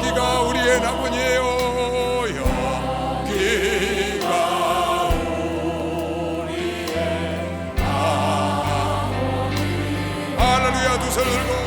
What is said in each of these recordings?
여기가 우리의 낙원이에요. 여기가 우리의 낙원이에요. 할렐루야. 두 손을 들고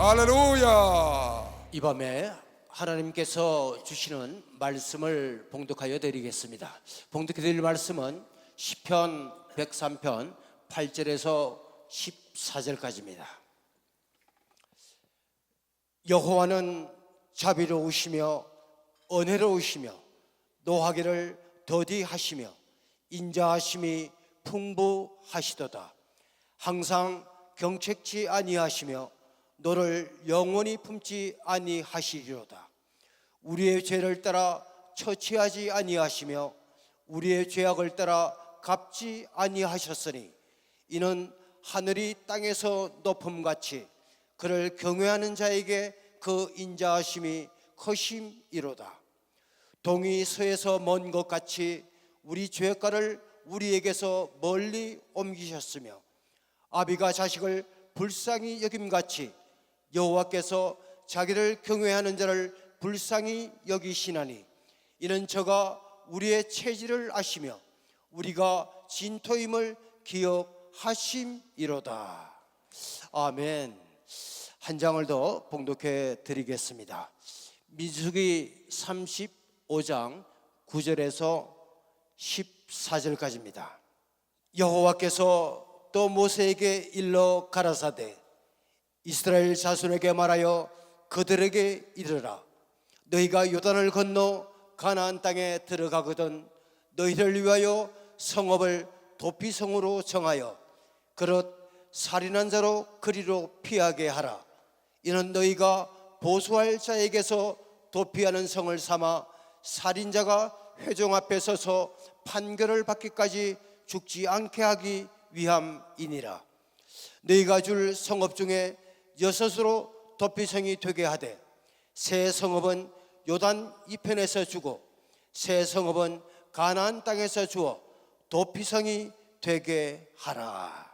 할렐루야. 이 밤에 하나님께서 주시는 말씀을 봉독하여 드리겠습니다. 봉독해 드릴 말씀은 시편 103편 8절에서 14절까지입니다. 여호와는 자비로우시며 은혜로우시며 노하기를 더디하시며 인자하심이 풍부하시도다. 항상 경책지 아니하시며 너를 영원히 품지 아니하시리로다. 우리의 죄를 따라 처치하지 아니하시며 우리의 죄악을 따라 갚지 아니하셨으니 이는 하늘이 땅에서 높음같이 그를 경외하는 자에게 그 인자하심이 크심이로다. 동이 서에서 먼 것 같이 우리 죄가를 우리에게서 멀리 옮기셨으며 아비가 자식을 불쌍히 여김같이 여호와께서 자기를 경외하는 자를 불쌍히 여기시나니 이는 저가 우리의 체질을 아시며 우리가 진토임을 기억하심이로다. 아멘. 한 장을 더 봉독해 드리겠습니다. 민수기 35장 9절에서 14절까지입니다. 여호와께서 또 모세에게 일러 가라사대 이스라엘 자손에게 말하여 그들에게 이르라. 너희가 요단을 건너 가나안 땅에 들어가거든 너희를 위하여 성읍을 도피성으로 정하여 그릇 살인한 자로 그리로 피하게 하라. 이는 너희가 보수할 자에게서 도피하는 성을 삼아 살인자가 회종 앞에 서서 판결을 받기까지 죽지 않게 하기 위함이니라. 너희가 줄 성읍 중에 6으로 도피성이 되게 하되 새 성읍은 요단 이편에서 주고 새 성읍은 가나안 땅에서 주어 도피성이 되게 하라.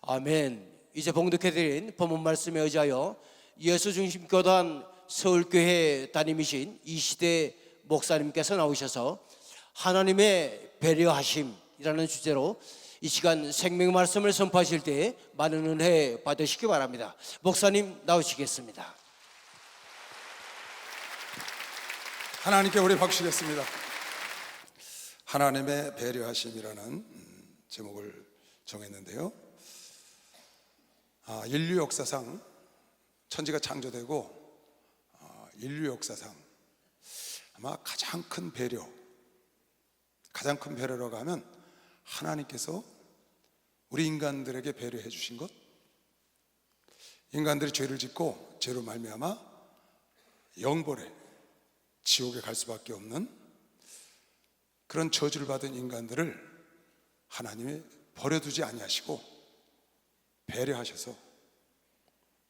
아멘. 이제 봉독해드린 본문 말씀에 의하여 예수중심교단 서울교회 담임이신 이시대 목사님께서 나오셔서 하나님의 배려하심이라는 주제로 이 시간 생명 말씀을 선포하실 때 많은 은혜 받으시기 바랍니다. 목사님 나오시겠습니다. 하나님께 우리 박수겠습니다. 하나님의 배려하심이라는 제목을 정했는데요. 인류 역사상 천지가 창조되고 인류 역사상 아마 가장 큰 배려라고 하면 하나님께서 우리 인간들에게 배려해 주신 것, 인간들이 죄를 짓고 죄로 말미암아 영벌에 지옥에 갈 수밖에 없는 그런 저주를 받은 인간들을 하나님이 버려두지 아니하시고 배려하셔서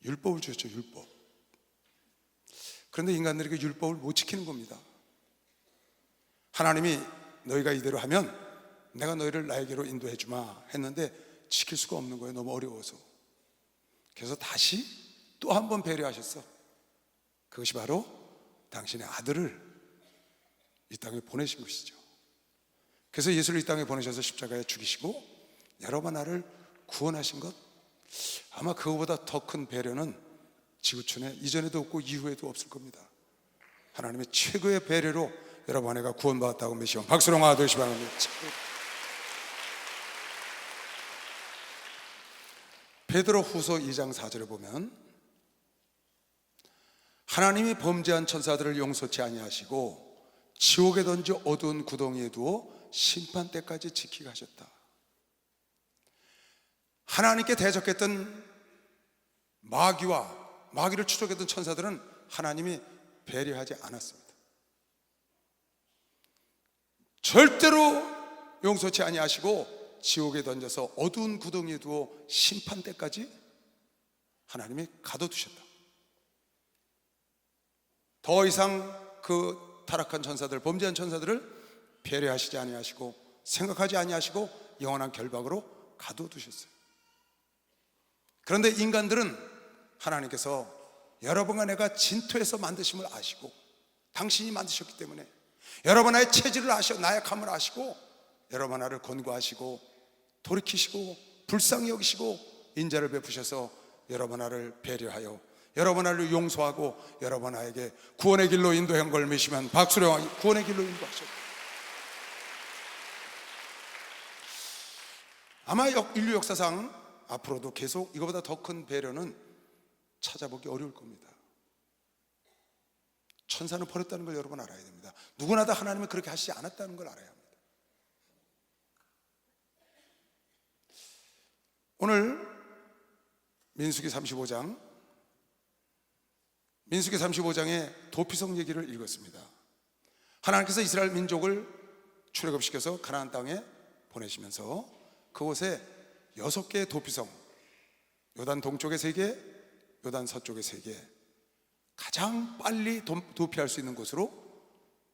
율법을 주셨죠. 율법. 그런데 인간들에게 율법을 못 지키는 겁니다. 하나님이 너희가 이대로 하면 내가 너희를 나에게로 인도해 주마 했는데 지킬 수가 없는 거예요. 너무 어려워서. 그래서 다시 또 한 번 배려하셨어. 그것이 바로 당신의 아들을 이 땅에 보내신 것이죠. 그래서 예수를 이 땅에 보내셔서 십자가에 죽이시고 여러분 나를 구원하신 것, 아마 그거보다 더 큰 배려는 지구촌에 이전에도 없고 이후에도 없을 겁니다. 하나님의 최고의 배려로 여러분 안에가 구원받았다고 믿으시면 박수로 나와주시기 바랍니다. 베드로 후서 2장 4절에 보면 하나님이 범죄한 천사들을 용서치 아니하시고 지옥에 던져 어두운 구덩이에 두어 심판 때까지 지키게 하셨다. 하나님께 대적했던 마귀를 추적했던 천사들은 하나님이 배려하지 않았습니다. 절대로 용서치 아니하시고 지옥에 던져서 어두운 구덩이에 두어 심판 때까지 하나님이 가둬두셨다. 더 이상 그 타락한 천사들, 범죄한 천사들을 배려하시지 아니하시고 생각하지 아니하시고 영원한 결박으로 가둬두셨어요. 그런데 인간들은 하나님께서 여러분과 내가 진토에서 만드심을 아시고 당신이 만드셨기 때문에 여러분 나의 체질을 아시고 나약함을 아시고 여러분 나를 권고하시고 돌이키시고 불쌍히 여기시고 인자를 베푸셔서 여러분 나를 배려하여 여러분 나를 용서하고 여러분 나에게 구원의 길로 인도한 걸 믿으시면 박수로 구원의 길로 인도하셨다. 아마 인류 역사상 앞으로도 계속 이거보다 더 큰 배려는 찾아보기 어려울 겁니다. 천사는 버렸다는 걸 여러분 알아야 됩니다. 누구나 다 하나님은 그렇게 하시지 않았다는 걸 알아야 합니다. 오늘 민수기 35장의 도피성 얘기를 읽었습니다. 하나님께서 이스라엘 민족을 출애굽시켜서 가나안 땅에 보내시면서 그곳에 6개의 도피성, 요단 동쪽에 3개, 요단 서쪽에 3개, 가장 빨리 도피할 수 있는 곳으로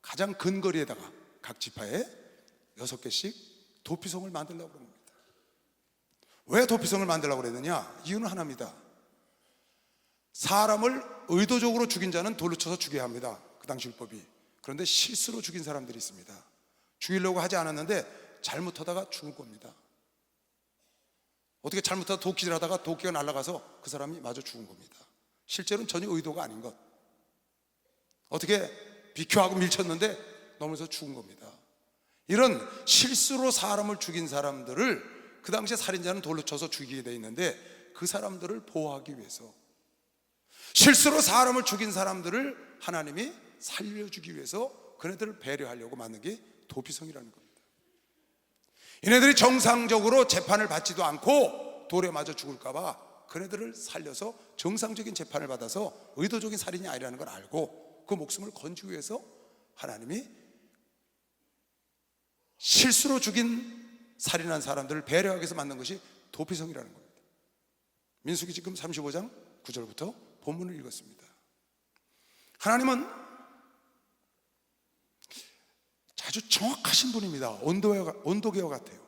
가장 근거리에다가 각 지파에 6개씩 도피성을 만들려고 그런 겁니다. 왜 도피성을 만들려고 그랬느냐? 이유는 하나입니다. 사람을 의도적으로 죽인 자는 돌로 쳐서 죽여야 합니다. 그 당시 율법이. 그런데 실수로 죽인 사람들이 있습니다. 죽이려고 하지 않았는데 잘못하다가 죽을 겁니다. 어떻게 잘못하다 도끼질 하다가 도끼가 날아가서 그 사람이 마저 죽은 겁니다. 실제로는 전혀 의도가 아닌 것. 어떻게 비켜하고 밀쳤는데 넘어져서 죽은 겁니다. 이런 실수로 사람을 죽인 사람들을 그 당시에 살인자는 돌로 쳐서 죽이게 돼 있는데 그 사람들을 보호하기 위해서 실수로 사람을 죽인 사람들을 하나님이 살려주기 위해서 그네들을 배려하려고 만든 게 도피성이라는 겁니다. 이네들이 정상적으로 재판을 받지도 않고 돌에 맞아 죽을까봐 그네들을 살려서 정상적인 재판을 받아서 의도적인 살인이 아니라는 걸 알고 그 목숨을 건지기 위해서 하나님이 실수로 죽인 살인한 사람들을 배려하기 위해서 만든 것이 도피성이라는 겁니다. 민수기 지금 35장 9절부터 본문을 읽었습니다. 하나님은 아주 정확하신 분입니다. 온도계와 같아요.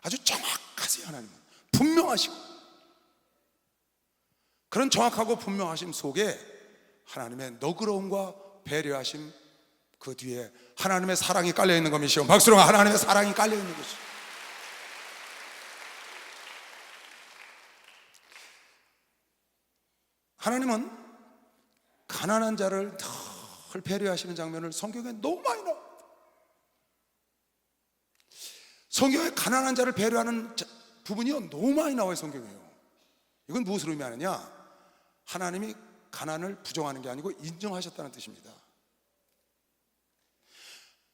아주 정확하세요. 하나님은 분명하시고 그런 정확하고 분명하심 속에 하나님의 너그러움과 배려하심 그 뒤에 하나님의 사랑이 깔려있는 것이죠. 박수로 하나님의 사랑이 깔려있는 것이죠. 하나님은 가난한 자를 늘 배려하시는 장면을 성경에 너무 많이 나옵니다. 성경에 가난한 자를 배려하는 부분이 너무 많이 나와요. 성경에요. 이건 무엇을 의미하느냐? 하나님이 가난을 부정하는 게 아니고 인정하셨다는 뜻입니다.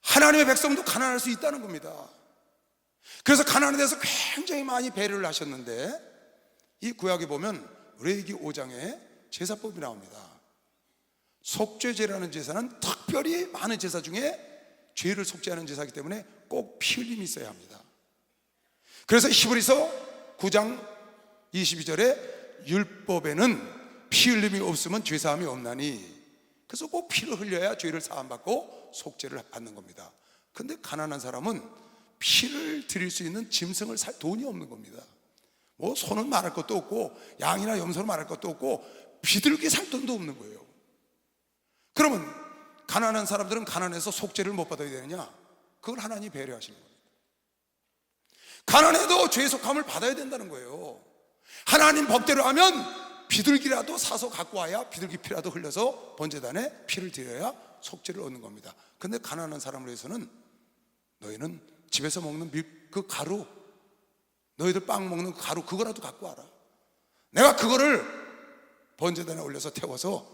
하나님의 백성도 가난할 수 있다는 겁니다. 그래서 가난에 대해서 굉장히 많이 배려를 하셨는데 이 구약에 보면 레위기 5장에 제사법이 나옵니다. 속죄제라는 제사는 특별히 많은 제사 중에 죄를 속죄하는 제사이기 때문에 꼭 피 흘림이 있어야 합니다. 그래서 히브리서 9장 22절에 율법에는 피 흘림이 없으면 죄사함이 없나니, 그래서 꼭 피를 흘려야 죄를 사함받고 속죄를 받는 겁니다. 근데 가난한 사람은 피를 드릴 수 있는 짐승을 살 돈이 없는 겁니다. 뭐 소는 말할 것도 없고 양이나 염소는 말할 것도 없고 비둘기 살 돈도 없는 거예요. 그러면 가난한 사람들은 가난해서 속죄를 못 받아야 되느냐? 그걸 하나님이 배려하시는 겁니다. 가난해도 죄의 속함을 받아야 된다는 거예요. 하나님 법대로 하면 비둘기라도 사서 갖고 와야 비둘기 피라도 흘려서 번제단에 피를 드려야 속죄를 얻는 겁니다. 근데 가난한 사람을 위해서는 너희는 집에서 먹는 그 가루, 너희들 빵 먹는 그 가루 그거라도 갖고 와라. 내가 그거를 번제단에 올려서 태워서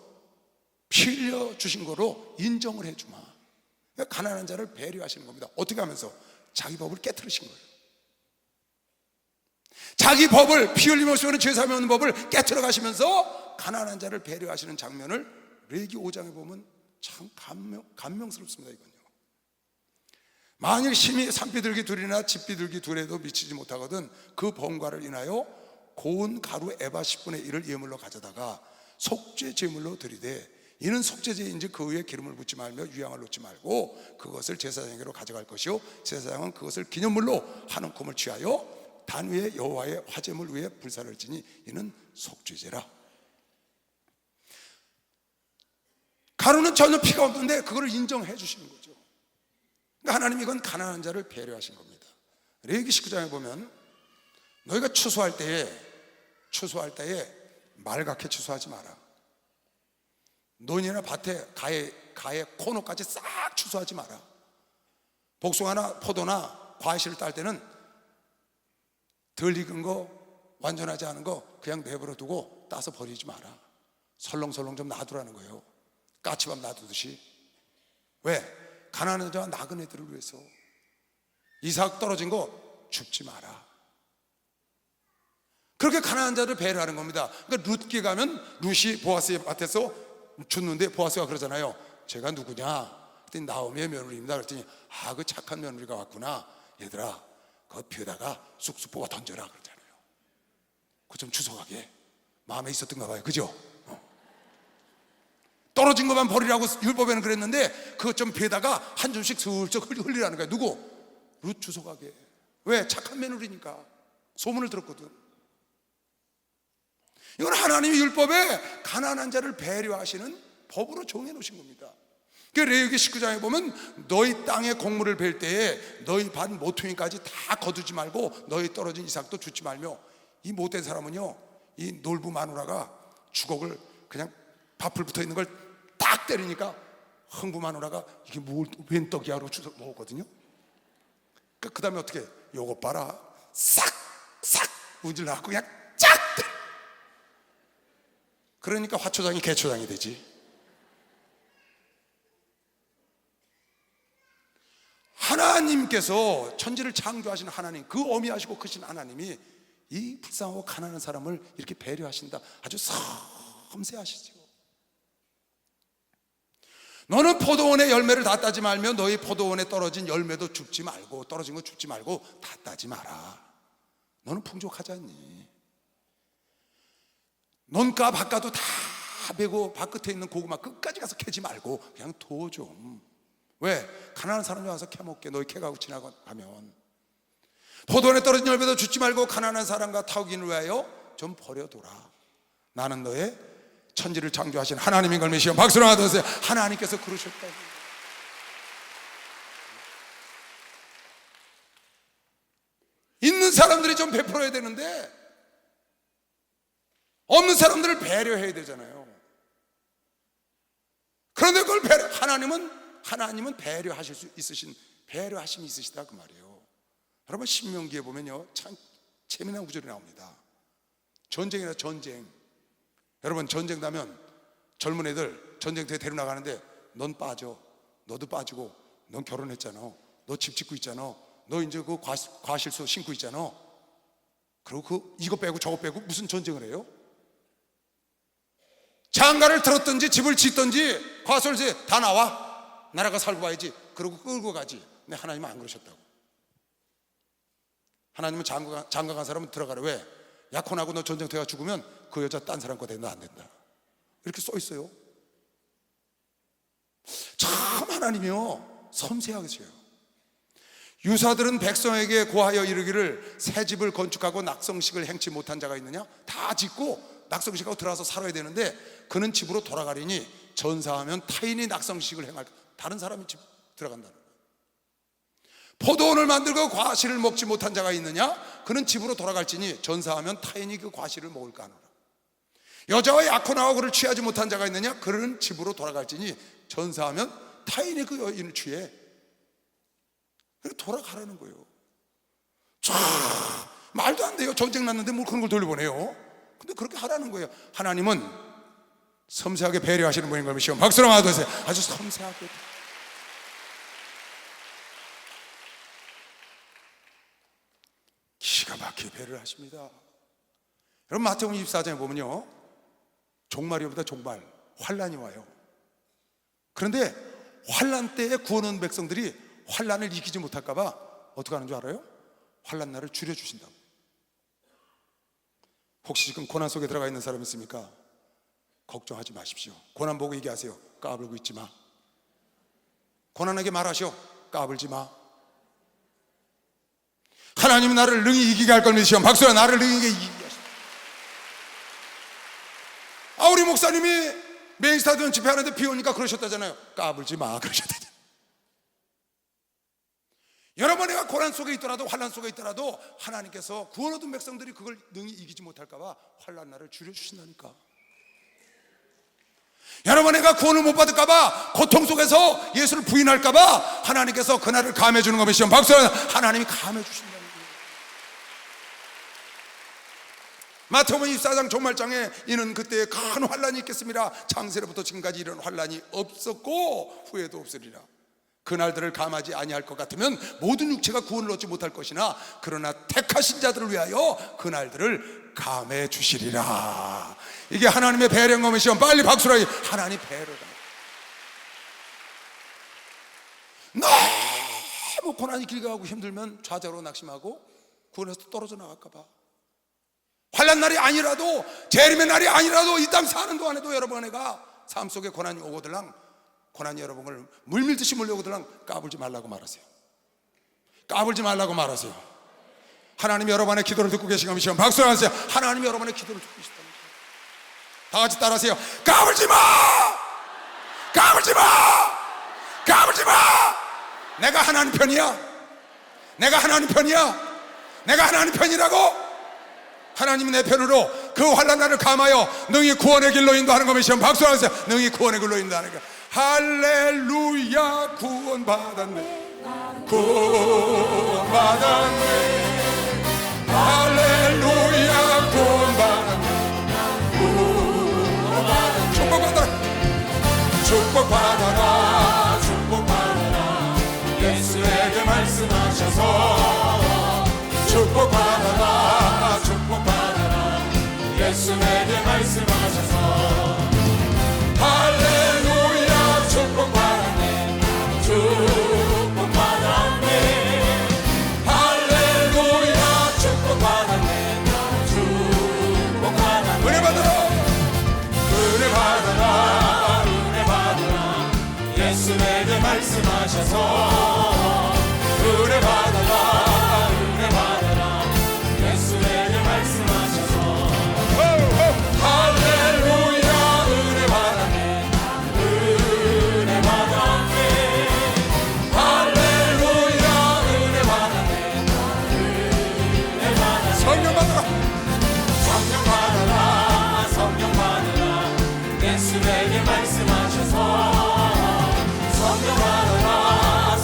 피 흘려 주신 거로 인정을 해주마. 그러니까 가난한 자를 배려하시는 겁니다. 어떻게 하면서? 자기 법을 깨트리신 거예요. 자기 법을, 피 흘림 없이 죄 사함이 없는 법을 깨트려 가시면서 가난한 자를 배려하시는 장면을 레위기 5장에 보면 참 감명스럽습니다. 이건요, 만일 심히 산비둘기 둘이나 집비둘기 둘에도 미치지 못하거든 그 번과를 인하여 고운 가루 에바 10분의 1을 예물로 가져다가 속죄 제물로 드리되 이는 속죄제인지 그 위에 기름을 붓지 말며 유향을 놓지 말고 그것을 제사장에게로 가져갈 것이요 제사장은 그것을 기념물로 한 움큼을 취하여 단 위에 여호와의 화제물 위에 불사를 지니 이는 속죄제라. 가루는 전혀 피가 없는데 그걸 인정해 주시는 거죠. 그러니까 하나님 이건 가난한 자를 배려하신 겁니다. 레위기 19장에 보면 너희가 추수할 때에 말갛게 추수하지 마라. 논이나 밭에 가에 코너까지 싹 추수하지 마라. 복숭아나 포도나 과실을 딸 때는 덜 익은 거, 완전하지 않은 거 그냥 내버려 두고 따서 버리지 마라. 설렁설렁 좀 놔두라는 거예요. 까치밥 놔두듯이. 왜? 가난한 자와 나그네들을 위해서. 이삭 떨어진 거 줍지 마라. 그렇게 가난한 자를 배려하는 겁니다. 그러니까 룻기 가면 룻이 보아스의 밭에서 줬는데 보아스가 그러잖아요. 제가 누구냐? 그랬더니 나오미의 며느리입니다. 그랬더니 그 착한 며느리가 왔구나. 얘들아, 그 벼에다가 쑥쑥 뽑아 던져라 그러잖아요. 그거 좀 주워가게 마음에 있었던가 봐요. 그죠? 떨어진 것만 버리라고 율법에는 그랬는데 그것 좀 벼에다가 한 줌씩 슬쩍 흘리라는 거예요. 누구? 룻 주워가게. 왜? 착한 며느리니까. 소문을 들었거든. 이건 하나님의 율법에 가난한 자를 배려하시는 법으로 정해놓으신 겁니다. 레위기 19장에 보면 너희 땅에 곡물을 벨 때에 너희 밭 모퉁이까지 다 거두지 말고 너희 떨어진 이삭도 줍지 말며, 이 못된 사람은요, 이 놀부 마누라가 주걱을 그냥 밥풀 붙어있는 걸 딱 때리니까 흥부 마누라가 이게 웬 떡이야 로 주워 먹었거든요. 그 다음에 어떻게? 요것 봐라, 싹싹 문질러갖고 그냥 쫙. 그러니까 화초장이 개초장이 되지. 하나님께서 천지를 창조하신 하나님, 그 어미하시고 크신 하나님이 이 불쌍하고 가난한 사람을 이렇게 배려하신다. 아주 섬세하시죠. 너는 포도원의 열매를 다 따지 말며 너희 포도원에 떨어진 열매도 줍지 말고, 떨어진 거 줍지 말고 다 따지 마라. 너는 풍족하지 않니? 논가 밭가도 다 베고 밭끝에 있는 고구마 끝까지 가서 캐지 말고 그냥 둬 좀. 왜? 가난한 사람이 와서 캐먹게. 너희 캐가고 지나가면. 포도원에 떨어진 열매도 줍지 말고 가난한 사람과 타국인을 위하여 좀 버려둬라. 나는 너의 천지를 창조하신 하나님인 걸 믿으시오. 박수로 하세요. 하나님께서 그러셨다고. 있는 사람들이 좀 베풀어야 되는데 없는 사람들을 배려해야 되잖아요. 그런데 그걸 하나님은 배려하실 수 있으신, 배려하심이 있으시다 그 말이에요. 여러분 신명기에 보면요, 참 재미난 구절이 나옵니다. 전쟁이나 전쟁. 여러분 전쟁 나면 젊은 애들 전쟁터에 데려나가는데 넌 빠져, 너도 빠지고, 넌 결혼했잖아, 너 집 짓고 있잖아, 너 이제 그 과실소 신고 있잖아. 그리고 이거 빼고 저거 빼고 무슨 전쟁을 해요? 장가를 들었든지 집을 짓든지 과실소에 다 나와, 나라가 살고 봐야지. 그러고 끌고 가지. 근데 하나님은 안 그러셨다고. 하나님은 장가 간 사람은 들어가라. 왜? 약혼하고 너 전쟁터가 죽으면 그 여자 딴 사람 거 되면 안 된다. 이렇게 써 있어요. 참 하나님이요 섬세하세요. 유사들은 백성에게 고하여 이르기를 새 집을 건축하고 낙성식을 행치 못한 자가 있느냐? 다 짓고 낙성식하고 들어와서 살아야 되는데 그는 집으로 돌아가리니 전사하면 타인이 낙성식을 행할, 다른 사람이 집 들어간다는 거예요. 포도원을 만들고 과실을 먹지 못한 자가 있느냐? 그는 집으로 돌아갈지니 전사하면 타인이 그 과실을 먹을까 하노라. 여자와 약혼하고 그를 취하지 못한 자가 있느냐? 그는 집으로 돌아갈지니 전사하면 타인이 그 여인을 취해. 돌아가라는 거예요. 자, 말도 안 돼요. 전쟁 났는데 뭘 그런 걸 돌려보내요. 근데 그렇게 하라는 거예요. 하나님은 섬세하게 배려하시는 분인 걸 믿으시오. 박수로 맞으세요. 아주 섬세하게. 기가 막히게 배려를 하십니다. 여러분 마태복음 24장에 보면요, 종말이 옵니다. 종말, 환란이 와요. 그런데 환란 때에 구원 얻은 백성들이 환란을 이기지 못할까 봐 어떻게 하는 줄 알아요? 환란 날을 줄여주신다고. 혹시 지금 고난 속에 들어가 있는 사람 있습니까? 걱정하지 마십시오. 고난 보고 얘기하세요. 까불고 있지 마. 고난에게 말하시오. 까불지 마. 하나님은 나를 능히 이기게 할 걸 믿으시오. 박수야, 나를 능히 이기게 하십니다. 우리 목사님이 메인스타디움 집회하는데 비 오니까 그러셨다잖아요. 까불지 마 그러셨다잖아요. 여러분이 고난 속에 있더라도 환난 속에 있더라도 하나님께서 구원 얻은 백성들이 그걸 능히 이기지 못할까 봐 환난 날을 줄여주신다니까. 여러분이 구원을 못 받을까 봐, 고통 속에서 예수를 부인할까 봐 하나님께서 그날을 감해 주는 것이죠. 박수. 하나님이 감해 주신다는 거예요. 마태복음 24장 종말장에 이는 그때 큰 환란이 있겠습니다. 창세로부터 지금까지 이런 환란이 없었고 후에도 없으리라. 그날들을 감하지 아니할 것 같으면 모든 육체가 구원을 얻지 못할 것이나 그러나 택하신 자들을 위하여 그날들을 감해 주시리라. 이게 하나님의 배려인 것이죠. 빨리 박수라. 하나님 배려다. 너무 고난이 길게 가고 힘들면 좌절로 낙심하고 구원에서 떨어져 나갈까 봐. 환난 날이 아니라도, 재림의 날이 아니라도 이 땅 사는 동안에도 여러분에가 삶 속에 고난이 오고들랑, 고난이 여러분을 물밀듯이 몰려오고들랑 까불지 말라고 말하세요. 까불지 말라고 말하세요. 하나님이 여러분의 기도를 듣고 계신 것이죠. 박수 하세요. 하나님이 여러분의 기도를 듣고 계시다는 거예요. 다 같이 따라하세요. 까불지 마! 까불지 마! 까불지 마! 내가 하나님 편이야. 내가 하나님 편이야. 내가 하나님 편이라고. 하나님이 내 편으로 그 환난 날을 감하여 능히 구원의 길로 인도하는 것이죠. 박수 하세요. 능히 구원의 길로 인도하는 것. 할렐루야. 구원 받았네. 구원 받았네. 할렐루야. 구원 받았네. 구원 받았네. 축복 받아라. 축복 받아라. 축복 받아라. 예수에게 말씀하셔서 축복 받아라. 축복 받아라. 예수에게 말씀하셔서 할렐루야. 축복 받았네. 축복 받았네. 할렐루야. 축복 받았네. 축복 받았네. 은혜 받아라. 은혜 받아라. 은혜 받아라. 예수에게 말씀하셔서 은혜 받아라. 은혜 받아라. 예수에게 말씀하셔서 할렐루야. 은혜 받았네. 은혜 받았네. 할렐루야. 은혜 받았네. 은혜 받았네. 성령 받아라. 성령 받아라. 성령 받아라. 예수에게 말씀하셔서 성령 받아라.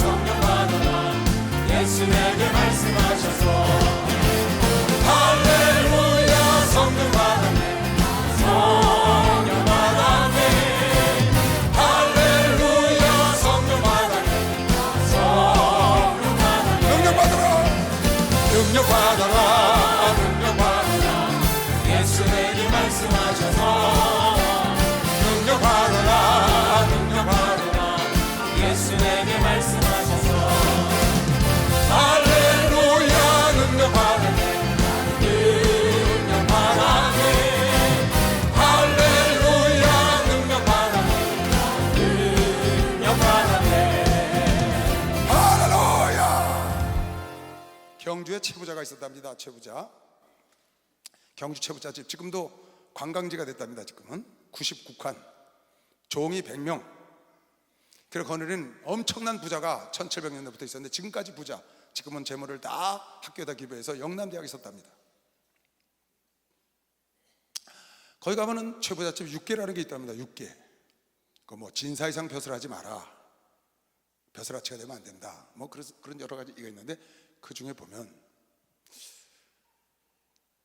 경주에 채부자가 있었답니다. 채부자. 경주 채부자집 지금도 관광지가 됐답니다. 지금은 99칸, 종이 100명. 그리고 거기는 엄청난 부자가 1700년대부터 있었는데 지금까지 부자, 지금은 재물을 다 학교에다 기부해서 영남대학에 있었답니다. 거기 가면은 최부자집 육계라는 게 있답니다. 육계. 그 뭐 진사 이상 벼슬하지 마라, 벼슬아치가 되면 안 된다, 뭐 그런 여러 가지 이가 있는데 그 중에 보면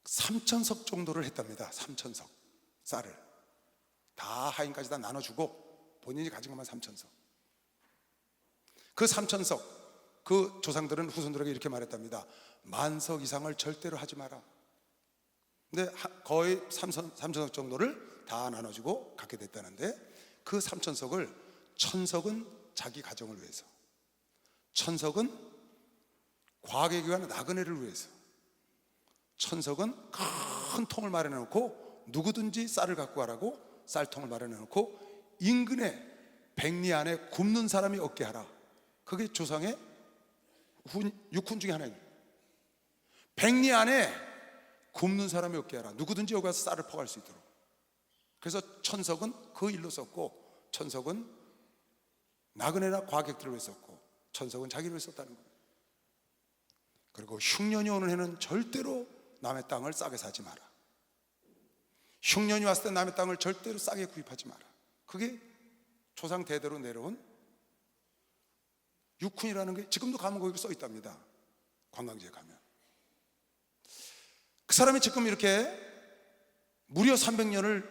3,000석 정도를 했답니다. 3,000석 쌀을 다 하인까지 다 나눠주고 본인이 가진 것만 3,000석. 그 3,000석, 그 조상들은 후손들에게 이렇게 말했답니다. 10,000석 이상을 절대로 하지 마라. 근데 거의 3,000석 정도를 다 나눠주고 갖게 됐다는데, 그 3,000석을 1,000석은 자기 가정을 위해서, 1,000석은 과학에 관한 나그네를 위해서, 1,000석은 큰 통을 마련해 놓고 누구든지 쌀을 갖고 가라고 쌀통을 마련해 놓고 인근에 백리 안에 굶는 사람이 없게 하라. 그게 조상의 육훈 중에 하나입니다. 백리 안에 굶는 사람이 없게 하라. 누구든지 여기 와서 쌀을 퍼갈 수 있도록. 그래서 1,000석은 그 일로 썼고, 1,000석은 나그네나 과객들을 위해 썼고, 1,000석은 자기를 위해 썼다는 겁니다. 그리고 흉년이 오는 해는 절대로 남의 땅을 싸게 사지 마라. 흉년이 왔을 때 남의 땅을 절대로 싸게 구입하지 마라. 그게 조상 대대로 내려온 육훈이라는 게 지금도 가면 거기 써 있답니다. 관광지에 가면. 그 사람이 지금 이렇게 무려 300년을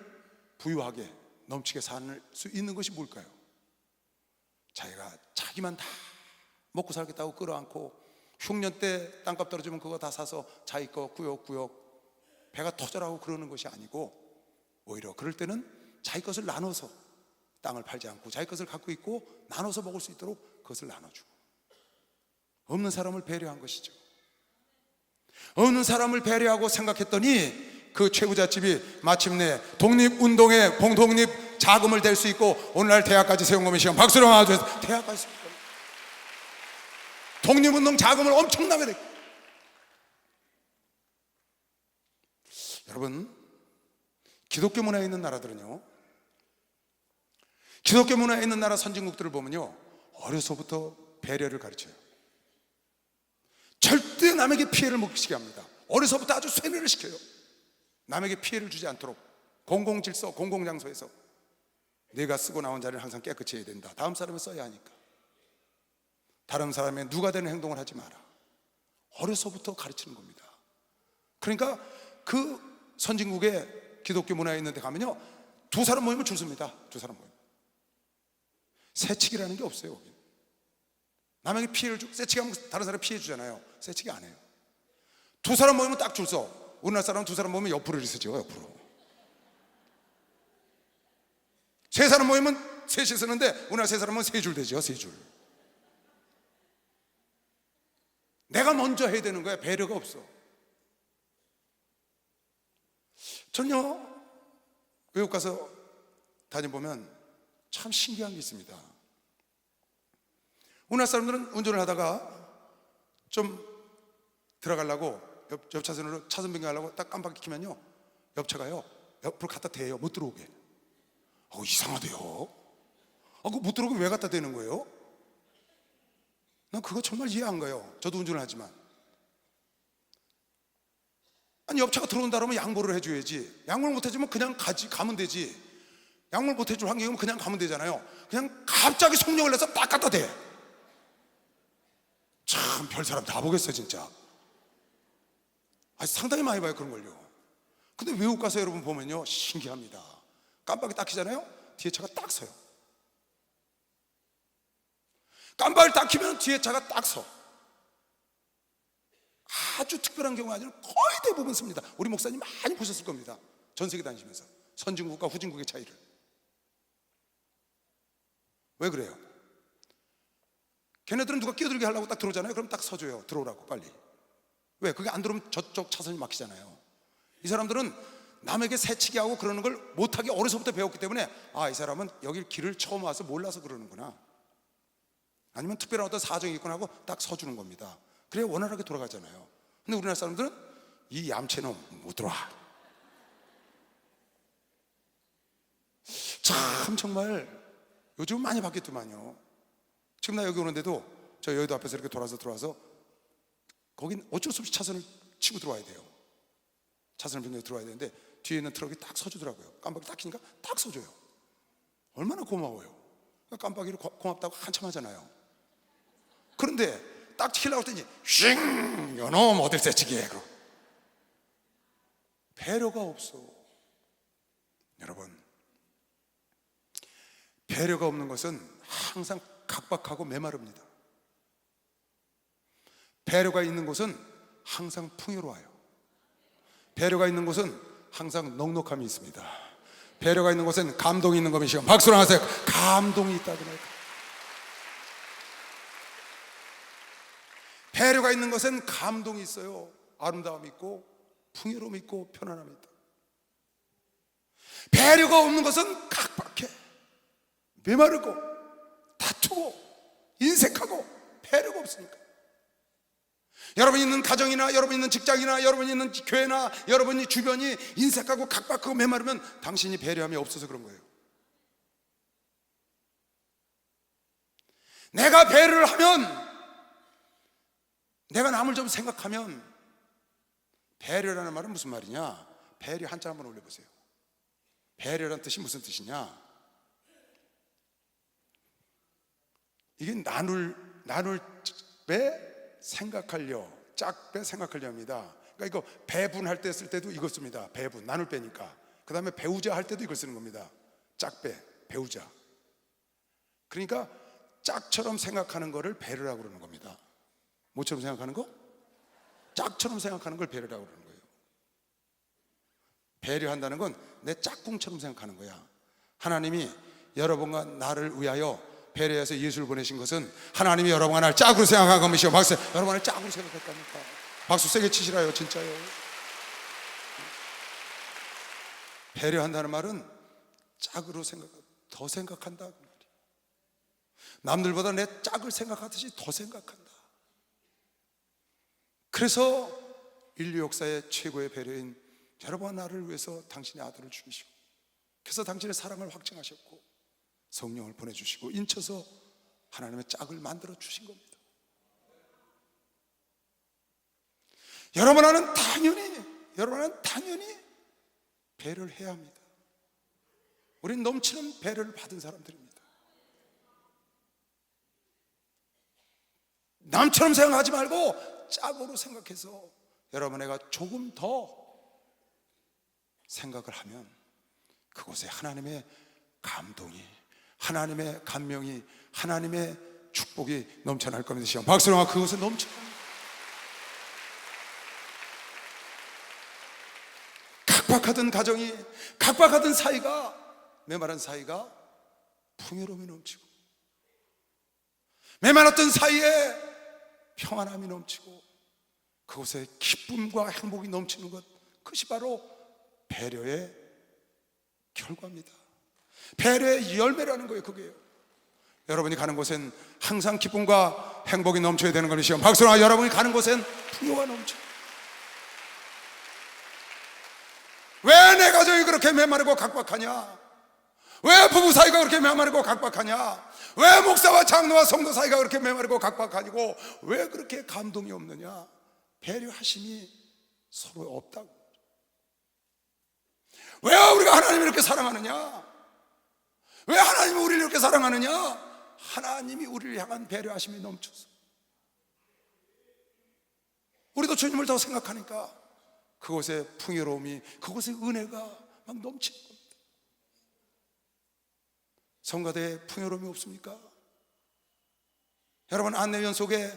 부유하게 넘치게 살 수 있는 것이 뭘까요? 자기가 자기만 다 먹고 살겠다고 끌어안고 흉년 때 땅값 떨어지면 그거 다 사서 자기 거 구역구역 배가 터져라고 그러는 것이 아니고, 오히려 그럴 때는 자기 것을 나눠서, 땅을 팔지 않고 자기 것을 갖고 있고 나눠서 먹을 수 있도록 그것을 나눠주고, 없는 사람을 배려한 것이죠. 없는 사람을 배려하고 생각했더니 그 최부자집이 마침내 독립운동의 봉독립 자금을 댈 수 있고 오늘날 대학까지 세운 겁니다. 시간 박수로 맞아주세요. 대학까지 세운 겁니다. 독립운동 자금을 엄청나게 냈고. 여러분, 기독교 문화에 있는 나라들은요, 기독교 문화에 있는 나라 선진국들을 보면요, 어려서부터 배려를 가르쳐요. 절대 남에게 피해를 못 끼치게 합니다. 어려서부터 아주 세뇌를 시켜요. 남에게 피해를 주지 않도록 공공질서, 공공장소에서 내가 쓰고 나온 자리를 항상 깨끗이 해야 된다. 다음 사람이 써야 하니까. 다른 사람의 누가 되는 행동을 하지 마라. 어려서부터 가르치는 겁니다. 그러니까 그 선진국의 기독교 문화에 있는 데 가면요, 두 사람 모이면 줄 섭니다. 두 사람 모이면. 세치기라는 게 없어요. 여기. 남에게 피해를 주고, 세치기하면 다른 사람 피해 주잖아요. 세치기 안 해요. 두 사람 모이면 딱 줄 서. 우리나라 사람은 두 사람 모이면 옆으로 쓰죠. 옆으로. 세 사람 모이면 셋이 쓰는데 우리나라 세 사람은 세 줄 되죠. 세 줄. 내가 먼저 해야 되는 거야. 배려가 없어. 전요, 외국 가서 다녀보면 참 신기한 게 있습니다. 우리나라 사람들은 운전을 하다가 좀 들어가려고 옆 차선으로 차선 변경하려고 딱 깜빡이 키면요, 옆차가요 옆으로 갖다 대요. 못 들어오게. 이상하대요. 그거 못 들어오게 왜 갖다 대는 거예요? 난 그거 정말 이해 안 가요. 저도 운전을 하지만. 아니, 옆차가 들어온다 그러면 양보를 해줘야지. 양보를 못 해주면 그냥 가면 되지. 양보를 못 해줄 환경이면 그냥 가면 되잖아요. 그냥 갑자기 속력을 내서 딱 갖다 대. 참 별 사람 다 보겠어 진짜. 상당히 많이 봐요 그런 걸요. 근데 외국 가서 여러분 보면요, 신기합니다. 깜빡이 딱 켜잖아요, 뒤에 차가 딱 서요. 깜빡이를 딱 켜면 뒤에 차가 딱 서. 아주 특별한 경우가 아니라 거의 대부분 씁니다. 우리 목사님 많이 보셨을 겁니다. 전 세계 다니시면서 선진국과 후진국의 차이를. 왜 그래요? 걔네들은 누가 끼어들게 하려고 딱 들어오잖아요. 그럼 딱 서줘요. 들어오라고 빨리. 왜? 그게 안 들어오면 저쪽 차선이 막히잖아요. 이 사람들은 남에게 새치기 하고 그러는 걸 못하게 어려서부터 배웠기 때문에, 이 사람은 여기 길을 처음 와서 몰라서 그러는구나, 아니면 특별한 어떤 사정이 있거나 하고 딱 서주는 겁니다. 그래야 원활하게 돌아가잖아요. 근데 우리나라 사람들은 이 얌체놈 못 들어와. 참 정말 요즘 많이 바뀌었더만요. 지금 나 여기 오는데도 저 여의도 앞에서 이렇게 돌아서 들어와서 거긴 어쩔 수 없이 차선을 치고 들어와야 돼요. 차선을 변경해서 들어와야 되는데 뒤에 있는 트럭이 딱 서주더라고요. 깜빡이 딱 켜니까 딱 서줘요. 얼마나 고마워요. 깜빡이를 고맙다고 한참 하잖아요. 그런데 딱 켜려고 했더니 쉥! 요놈 어딜 새치기해. 배려가 없어. 여러분, 배려가 없는 것은 항상 각박하고 메마릅니다. 배려가 있는 곳은 항상 풍요로워요. 배려가 있는 곳은 항상 넉넉함이 있습니다. 배려가 있는 곳은 감동이 있는 것이요. 박수로 하세요. 감동이 있다더라고요. 배려가 있는 것은 감동이 있어요. 아름다움이 있고 풍요로움이 있고 편안함이 있다. 배려가 없는 것은 각박해, 메마르고 다투고 인색하고 배려가 없으니까. 여러분이 있는 가정이나 여러분이 있는 직장이나 여러분이 있는 교회나 여러분이 주변이 인색하고 각박하고 메마르면 당신이 배려함이 없어서 그런 거예요. 내가 배려를 하면, 내가 남을 좀 생각하면, 배려라는 말은 무슨 말이냐? 배려 한자 한번 올려보세요. 배려라는 뜻이 무슨 뜻이냐? 이게 나눌 배 생각하려, 짝배 생각하려입니다. 그러니까 이거 배분할 때 쓸 때도 이거 씁니다. 배분, 나눌 배니까. 그 다음에 배우자 할 때도 이걸 쓰는 겁니다. 짝배, 배우자. 그러니까 짝처럼 생각하는 거를 배려라고 그러는 겁니다. 뭐처럼 생각하는 거? 짝처럼 생각하는 걸 배려라고 그러는 거예요. 배려한다는 건 내 짝꿍처럼 생각하는 거야. 하나님이 여러분과 나를 위하여 배려해서 예수를 보내신 것은 하나님이 여러분과 나를 짝으로 생각한 것이요. 박수. 여러분을 짝으로 생각했다니까. 박수 세게 치시라요. 진짜요. 배려한다는 말은 짝으로 더 생각한다 그 말이에요. 남들보다 내 짝을 생각하듯이 더 생각한다. 그래서 인류 역사의 최고의 배려인 여러분과 나를 위해서 당신의 아들을 죽이시고, 그래서 당신의 사랑을 확증하셨고 성령을 보내주시고 인쳐서 하나님의 짝을 만들어 주신 겁니다. 여러분은 당연히 배려를 해야 합니다. 우리는 넘치는 배려를 받은 사람들입니다. 남처럼 생각하지 말고 짝으로 생각해서 여러분에게 조금 더 생각을 하면 그곳에 하나님의 감동이, 하나님의 감명이, 하나님의 축복이 넘쳐날 겁니다. 시험 박수로 그곳에 넘쳐납니다. 각박하던 가정이, 각박하던 사이가, 메마른 사이가 풍요로움이 넘치고, 메마랐던 사이에 평안함이 넘치고, 그곳에 기쁨과 행복이 넘치는 것, 그것이 바로 배려의 결과입니다. 배려의 열매라는 거예요. 그게요. 여러분이 가는 곳엔 항상 기쁨과 행복이 넘쳐야 되는 것이요. 박수로 여러분이 가는 곳엔 풍요가 넘쳐. 왜 내 가정이 그렇게 메마르고 각박하냐? 왜 부부 사이가 그렇게 메마르고 각박하냐? 왜 목사와 장로와 성도 사이가 그렇게 메마르고 각박하고 왜 그렇게 감동이 없느냐? 배려하심이 서로 없다고. 왜 우리가 하나님을 이렇게 사랑하느냐? 왜 하나님이 우리를 이렇게 사랑하느냐? 하나님이 우리를 향한 배려하심이 넘쳐서 우리도 주님을 더 생각하니까 그곳에 풍요로움이, 그곳에 은혜가 막 넘치는 겁니다. 성가대에 풍요로움이 없습니까? 여러분 안내원 속에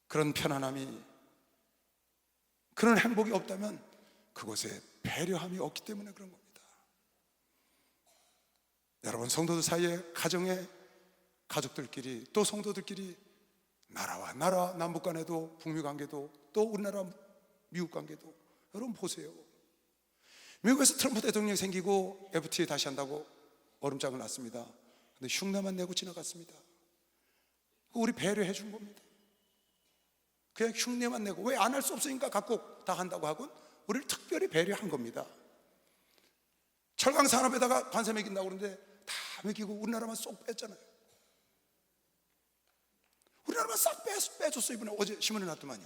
그런 편안함이, 그런 행복이 없다면 그곳에 배려함이 없기 때문에 그런 겁니다. 여러분 성도들 사이에, 가정에, 가족들끼리, 또 성도들끼리, 나라와 나라, 남북 간에도, 북미 관계도, 또 우리나라 미국 관계도, 여러분 보세요. 미국에서 트럼프 대통령이 생기고 FTA 다시 한다고 얼음장을 놨습니다. 근데 흉내만 내고 지나갔습니다. 우리 배려해 준 겁니다. 그냥 흉내만 내고 왜 안 할 수 없으니까 갖고 다 한다고 하고 우리를 특별히 배려한 겁니다. 철강 산업에다가 관세 매긴다고 그러는데 다 매기고 우리나라만 쏙 뺐잖아요. 우리나라만 싹 빼줬어요. 이번에 어제 신문에 났더만요.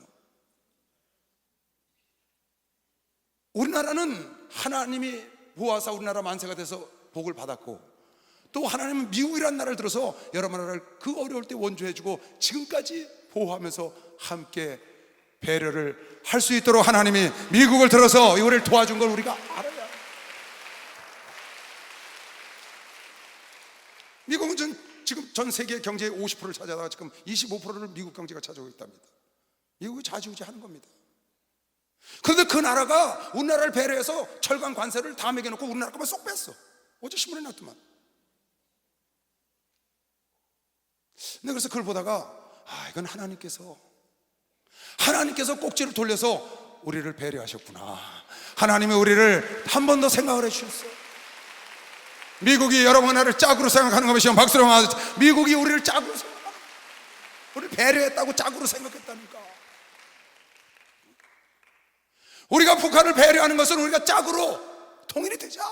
우리나라는 하나님이 보호하사 우리나라 만세가 돼서 복을 받았고, 또 하나님은 미국이라는 나라를 들어서 여러 나라를 그 어려울 때 원조해주고 지금까지 보호하면서 함께 배려를 할 수 있도록 하나님이 미국을 들어서 우리를 도와준 걸 우리가 알아야 해요. 미국은 지금 전 세계 경제의 50%를 차지하다가 지금 25%를 미국 경제가 차지하고 있답니다. 미국이 좌지우지하는 겁니다. 그런데 그 나라가 우리나라를 배려해서 철강 관세를 다 매겨놓고 우리나라 것만 쏙 뺐어. 어제 신문에 났더만. 근데 그래서 그걸 보다가 이건 하나님께서 꼭지를 돌려서 우리를 배려하셨구나. 하나님이 우리를 한 번 더 생각을 해주셨어. 미국이 여러분 나라를 짝으로 생각하는 것이 박수로 맞았지. 미국이 우리를 짝으로 생각하는, 우리를 배려했다고 짝으로 생각했다니까. 우리가 북한을 배려하는 것은 우리가 짝으로 통일이 되자.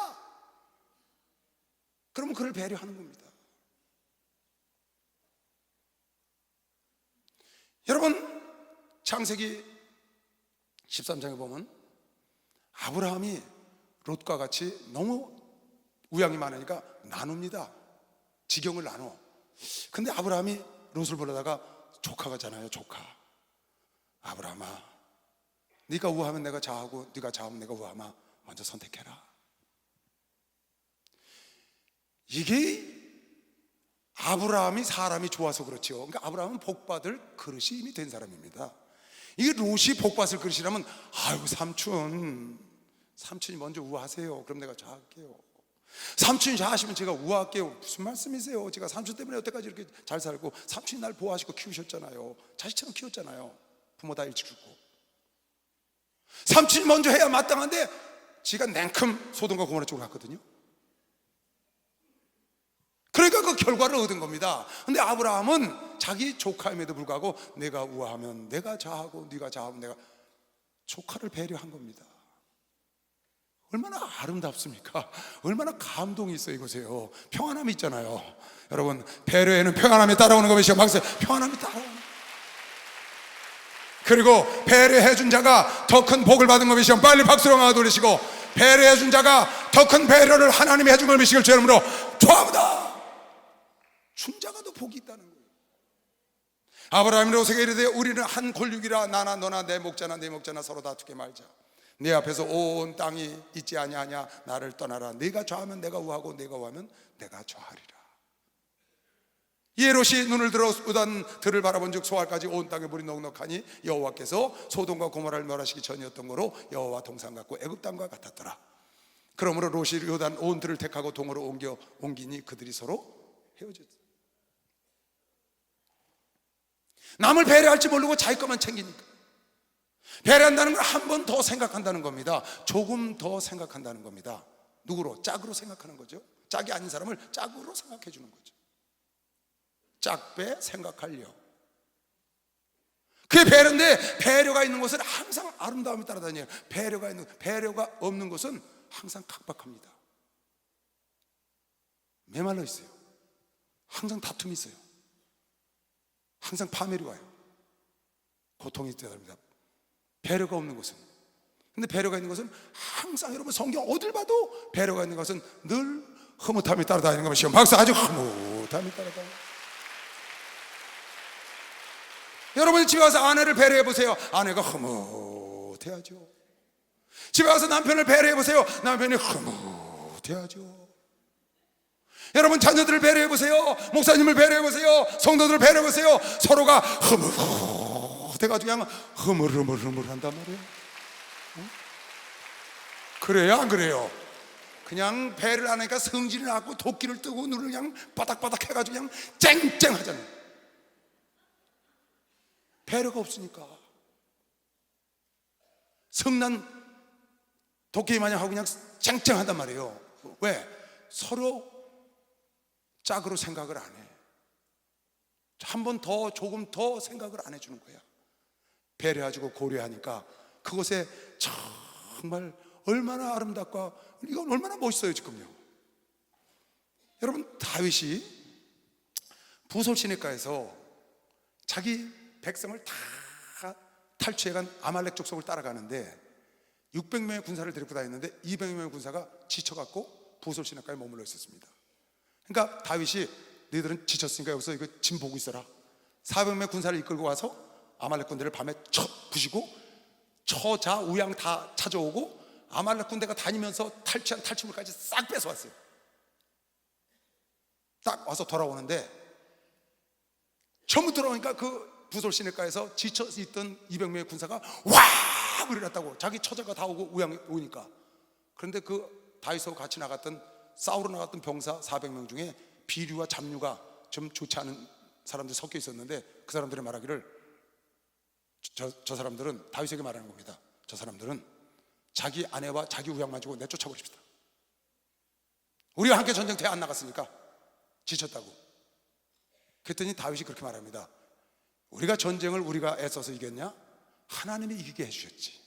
그러면 그를 배려하는 겁니다. 여러분, 창세기 13장에 보면 아브라함이 롯과 같이 너무 우양이 많으니까 나눕니다. 지경을 나눠. 근데 아브라함이 롯을 보려다가 조카가잖아요. 조카. 아브라함아, 네가 우하면 내가 좌하고 네가 좌하면 내가 우하마, 먼저 선택해라. 이게 아브라함이 사람이 좋아서 그렇죠. 그러니까 아브라함은 복받을 그릇이 이미 된 사람입니다. 이게 롯이 복받을 그릇이라면 아유 삼촌이 먼저 우하세요. 그럼 내가 좌할게요. 삼촌이 좌하시면 제가 우하할게요. 무슨 말씀이세요? 제가 삼촌 때문에 여태까지 이렇게 잘 살고 삼촌이 날 보호하시고 키우셨잖아요. 자식처럼 키웠잖아요. 부모 다 일찍 죽고. 삼촌이 먼저 해야 마땅한데 지가 냉큼 소돔과 고모라 쪽으로 갔거든요. 그러니까 그 결과를 얻은 겁니다. 근데 아브라함은 자기 조카임에도 불구하고 내가 우하면 내가 좌하고 네가 좌하면 내가, 조카를 배려한 겁니다. 얼마나 아름답습니까? 얼마나 감동이 있어요. 이거세요. 평안함이 있잖아요. 여러분, 배려에는 평안함이 따라오는 것이요. 박수. 평안함이 따라오는. 그리고 배려해준 자가 더 큰 복을 받은 것이요. 빨리 박수로 나와 돌리시고, 배려해준 자가 더 큰 배려를 하나님이 해준 걸 믿으시길 주 이름으로 축원합니다. 준 자가 더 복이 있다는 거예요. 아브라함이 롯에게 이르되 우리는 한 골육이라 나나 너나 내 목자나 네 목자나 서로 다투게 말자. 네 앞에서 온 땅이 있지 아니하냐. 나를 떠나라. 네가 좌하면 내가 우하고 네가 우하면 내가 좌하리라. 이에 롯이 눈을 들어 우단 들을 바라본즉 소알까지 온 땅에 물이 넉넉하니 여호와께서 소돔과 고모라를 멸하시기 전이었던 거로 여호와 동산 같고 애굽 땅과 같았더라. 그러므로 롯이 요단 온 들을 택하고 동으로 옮기니 그들이 서로 헤어졌다. 남을 배려할지 모르고 자기 것만 챙기니까. 배려한다는 건 한 번 더 생각한다는 겁니다. 조금 더 생각한다는 겁니다. 누구로? 짝으로 생각하는 거죠. 짝이 아닌 사람을 짝으로 생각해 주는 거죠. 짝배 생각하려. 그게 배려인데, 배려가 있는 것은 항상 아름다움이 따라다녀요. 배려가 없는 것은 항상 각박합니다. 메말라 있어요. 항상 다툼이 있어요. 항상 파멸이 와요. 고통이 있답니다. 배려가 없는 것은. 근데 배려가 있는 것은 항상, 여러분 성경 어딜 봐도 배려가 있는 것은 늘 흐뭇함이 따라다니는 것이요. 박수. 아주 흐뭇함이 따라다니는. 여러분 집에 와서 아내를 배려해 보세요. 아내가 흐뭇해야죠. 집에 와서 남편을 배려해 보세요. 남편이 흐뭇해야죠. 여러분 자녀들을 배려해 보세요. 목사님을 배려해 보세요. 성도들을 배려해 보세요. 서로가 흐뭇해가지고 그냥 흐물흐물 한단 말이에요. 응? 그래요 안 그래요? 그냥 배를 안 하니까 성질이 나고 도끼를 뜨고 눈을 그냥 바닥바닥 해가지고 그냥 쨍쨍하잖아요. 배려가 없으니까 성난 도끼 마냥 하고 그냥 쨍쨍하단 말이에요. 왜? 서로 짝으로 생각을 안 해. 한 번 더, 조금 더 생각을 안 해주는 거야. 배려해주고 고려하니까 그곳에 정말 얼마나 아름답고 이건 얼마나 멋있어요. 지금요, 여러분, 다윗이 부솔 시내가에서 자기 백성을 다 탈취해간 아말렉 족속을 따라가는데 600명의 군사를 데리고 다녔는데 200명의 군사가 지쳐갖고 부솔 시내가에 머물러 있었습니다. 그러니까 다윗이 너희들은 지쳤으니까 여기서 이거 짐 보고 있어라. 400명의 군사를 이끌고 와서 아말렉 군대를 밤에 쳐 부시고 처자 우양 다 찾아오고 아말렉 군대가 다니면서 탈취한 탈취물까지 싹 뺏어왔어요. 딱 와서 돌아오는데 전부 돌아오니까 그 부솔 시내가에서 지쳐 있던 200명의 군사가 와 그랬다고. 자기 처자가 다 오고 우양 오니까. 그런데 그 다윗하고 같이 나갔던 싸우러 나갔던 병사 400명 중에 비류와 잡류가 좀 좋지 않은 사람들이 섞여 있었는데 그 사람들의 말하기를 저 사람들은 다윗에게 말하는 겁니다. 저 사람들은 자기 아내와 자기 우양만 주고 내쫓아버립시다. 우리와 함께 전쟁터에 안 나갔으니까 지쳤다고. 그랬더니 다윗이 그렇게 말합니다. 우리가 전쟁을 우리가 애써서 이겼냐? 하나님이 이기게 해주셨지.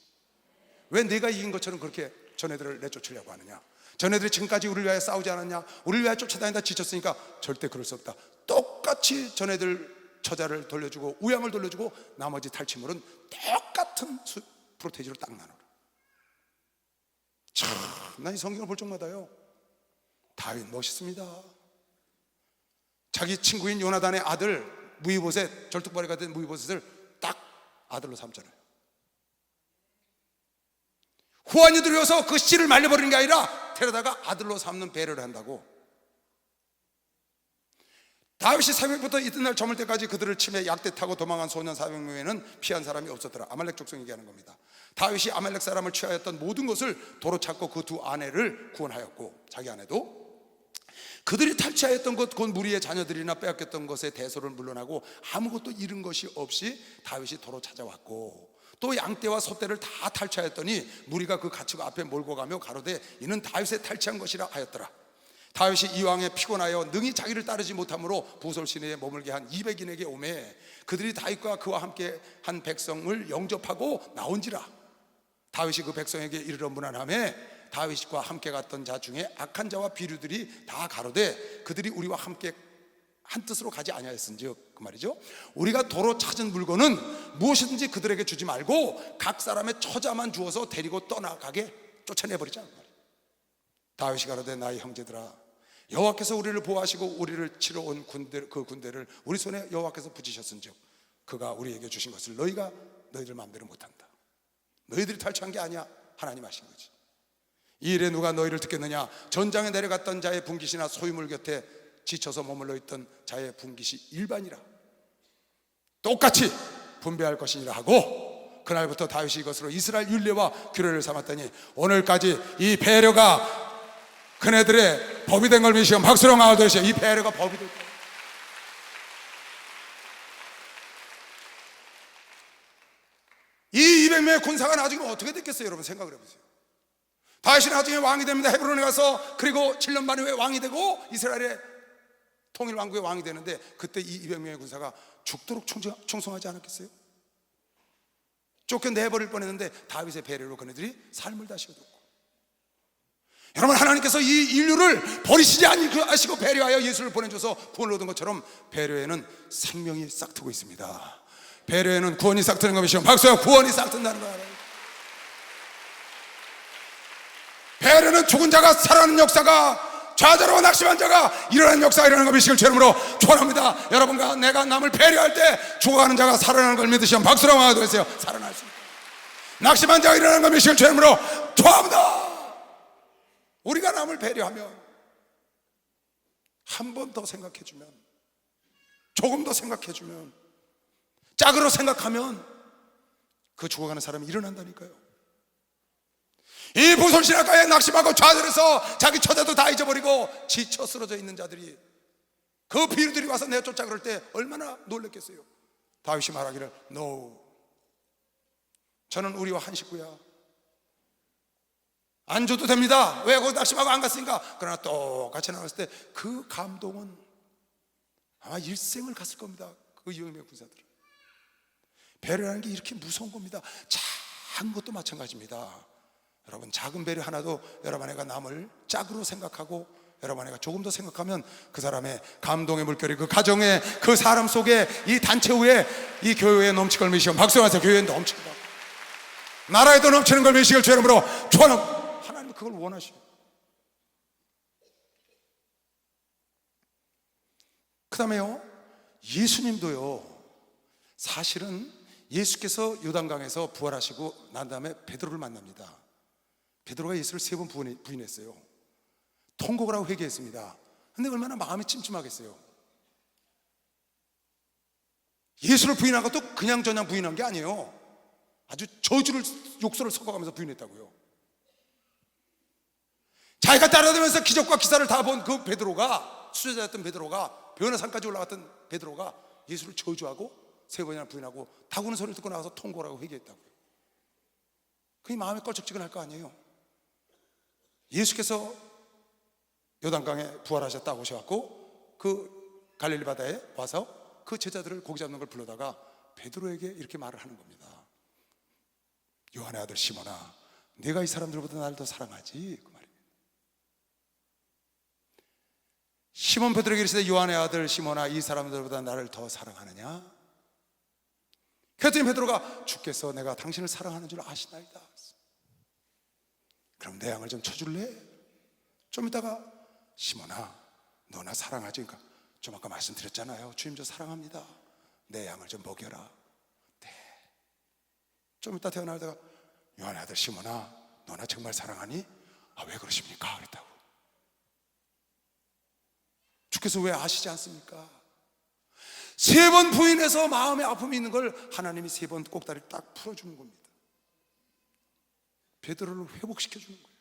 왜 내가 이긴 것처럼 그렇게 전애들을 내쫓으려고 하느냐? 전애들이 지금까지 우리를 위하여 싸우지 않았냐? 우리를 위하여 쫓아다니다 지쳤으니까 절대 그럴 수 없다. 똑같이 전애들 처자를 돌려주고 우양을 돌려주고 나머지 탈취물은 똑같은 프로테이지로 딱 나눠라. 참, 난 이 성경을 볼 적마다요, 다윗 멋있습니다. 자기 친구인 요나단의 아들 무이보셋, 절뚝발이가 된 무이보셋을 딱 아들로 삼잖아요. 후환이 들여서 그 씨를 말려버리는 게 아니라 데려다가 아들로 삼는 배려를 한다고. 다윗이 새벽부터 이튿날 저물 때까지 그들을 치매 약대 타고 도망한 소년 400명에는 피한 사람이 없었더라. 아말렉 족속 얘기하는 겁니다. 다윗이 아말렉 사람을 취하였던 모든 것을 도로 찾고 그 두 아내를 구원하였고 자기 아내도 그들이 탈취하였던 것 곧 무리의 자녀들이나 빼앗겼던 것에 대소를 물러나고 아무것도 잃은 것이 없이 다윗이 도로 찾아왔고 또 양떼와 소떼를 다 탈취하였더니 무리가 그 가축 앞에 몰고 가며 가로되 이는 다윗의 탈취한 것이라 하였더라. 다윗이 이왕에 피곤하여 능히 자기를 따르지 못함으로 부솔 시내에 머물게 한 200인에게 오매 그들이 다윗과 그와 함께 한 백성을 영접하고 나온지라. 다윗이 그 백성에게 이르러 문안하매 다윗과 함께 갔던 자 중에 악한 자와 비류들이 다 가로되 그들이 우리와 함께 한 뜻으로 가지 아니하였은즉, 그 말이죠, 우리가 도로 찾은 물건은 무엇이든지 그들에게 주지 말고 각 사람의 처자만 주어서 데리고 떠나가게 쫓아내버리자. 다윗이 가로되 나의 형제들아, 여호와께서 우리를 보호하시고 우리를 치러 온 그 군대를 우리 손에 여호와께서 붙이셨은즉 그가 우리에게 주신 것을 너희들 마음대로 못한다. 너희들이 탈취한 게 아니야, 하나님 하신 거지. 이 일에 누가 너희를 듣겠느냐? 전장에 내려갔던 자의 분깃이나 소유물 곁에 지쳐서 머물러 있던 자의 분깃이 일반이라 똑같이 분배할 것이니라 하고 그날부터 다윗이 이것으로 이스라엘 율례와 규례를 삼았더니 오늘까지 이 배려가 그네들의 법이 된 걸 믿으시고 박수로 나와주시오. 이 배려가 법이 될 거예요. 이 200명의 군사가 나중에 어떻게 됐겠어요? 여러분 생각을 해보세요. 다윗이 나중에 왕이 됩니다. 헤브론에 가서 그리고 7년 만에 왜 왕이 되고 이스라엘의 통일 왕국의 왕이 되는데 그때 이 200명의 군사가 죽도록 충성하지 않았겠어요? 쫓겨내버릴 뻔했는데 다윗의 배려로 그네들이 삶을 다시 얻었고, 여러분 하나님께서 이 인류를 버리시지 아니시고 배려하여 예수를 보내줘서 구원을 얻은 것처럼 배려에는 생명이 싹트고 있습니다. 배려에는 구원이 싹트는 것이죠. 박수야, 구원이 싹튼다는 거 알아요? 배려는 죽은 자가 살아나는 역사가, 좌절하고 낙심한 자가 일어나는 역사가 일어나는 것 믿으시길 죄름으로 축원합니다. 여러분과 내가 남을 배려할 때 죽어가는 자가 살아나는 걸 믿으시면 박수로 맞아주세요. 살아날 수 있다. 낙심한 자가 일어나는 것 믿으시길 죄름으로 축원합니다. 우리가 남을 배려하면 한 번 더 생각해주면, 조금 더 생각해주면, 짝으로 생각하면 그 죽어가는 사람이 일어난다니까요. 이 부솔 시내가에 낙심하고 좌절해서 자기 처자도 다 잊어버리고 지쳐 쓰러져 있는 자들이, 그 비류들이 와서 내쫓자 그럴 때 얼마나 놀랬겠어요. 다윗이 말하기를 No, 저는 우리와 한 식구야, 안 줘도 됩니다. 왜 거기 낙심하고 안 갔으니까. 그러나 똑같이 나왔을 때 그 감동은 아마 일생을 갔을 겁니다. 그 200명의 군사들은 배려라는 게 이렇게 무서운 겁니다. 작은 것도 마찬가지입니다. 여러분, 작은 배려 하나도 여러분 안에가 남을 짝으로 생각하고 여러분 안에가 조금 더 생각하면 그 사람의 감동의 물결이 그 가정에, 그 사람 속에, 이 단체 후에, 이 교회에 넘칠 걸 미시고, 박수하세요. 교회에 넘친다. 나라에도 넘치는 걸 미시길 주 이름으로 축원합니다. 하나님 그걸 원하시고, 그 다음에요, 예수님도요, 사실은 예수께서 요단강에서 부활하시고 난 다음에 베드로를 만납니다. 베드로가 예수를 3번 부인했어요. 통곡을 하고 회개했습니다. 근데 얼마나 마음이 찜찜하겠어요. 예수를 부인한 것도 그냥 저냥 부인한 게 아니에요. 아주 저주를, 욕설을 섞어가면서 부인했다고요. 자기가 따라다니면서 기적과 기사를 다 본 그 베드로가, 수제자였던 베드로가, 변호산까지 올라갔던 베드로가 예수를 저주하고 3번이나 부인하고 다구는 소리를 듣고 나가서 통곡을 하고 회개했다고요. 그게 마음이 껄쩍지근할 거 아니에요. 예수께서 요단강에 부활하셨다고 오셔갖고 그 갈릴리 바다에 와서 그 제자들을 고기 잡는 걸 불러다가 베드로에게 이렇게 말을 하는 겁니다. 요한의 아들 시몬아, 내가 이 사람들보다 나를 더 사랑하지? 그 말이에요. 시몬 베드로에게 이르시되 요한의 아들 시몬아, 이 사람들보다 나를 더 사랑하느냐? 그랬더니 베드로가 주께서 내가 당신을 사랑하는 줄 아시나이다. 그럼 내 양을 좀 쳐줄래? 좀 이따가 시몬아, 너 나 사랑하지? 그러니까 좀 아까 말씀드렸잖아요. 주님 저 사랑합니다. 내 양을 좀 먹여라. 네. 좀 이따 태어나다가 요한의 아들 시몬아, 너 나 정말 사랑하니? 아, 왜 그러십니까? 그랬다고. 주께서 왜 아시지 않습니까? 3번 부인해서 마음에 아픔이 있는 걸 하나님이 3번 꼭다리를 딱 풀어주는 겁니다. 베드로를 회복시켜주는 거예요.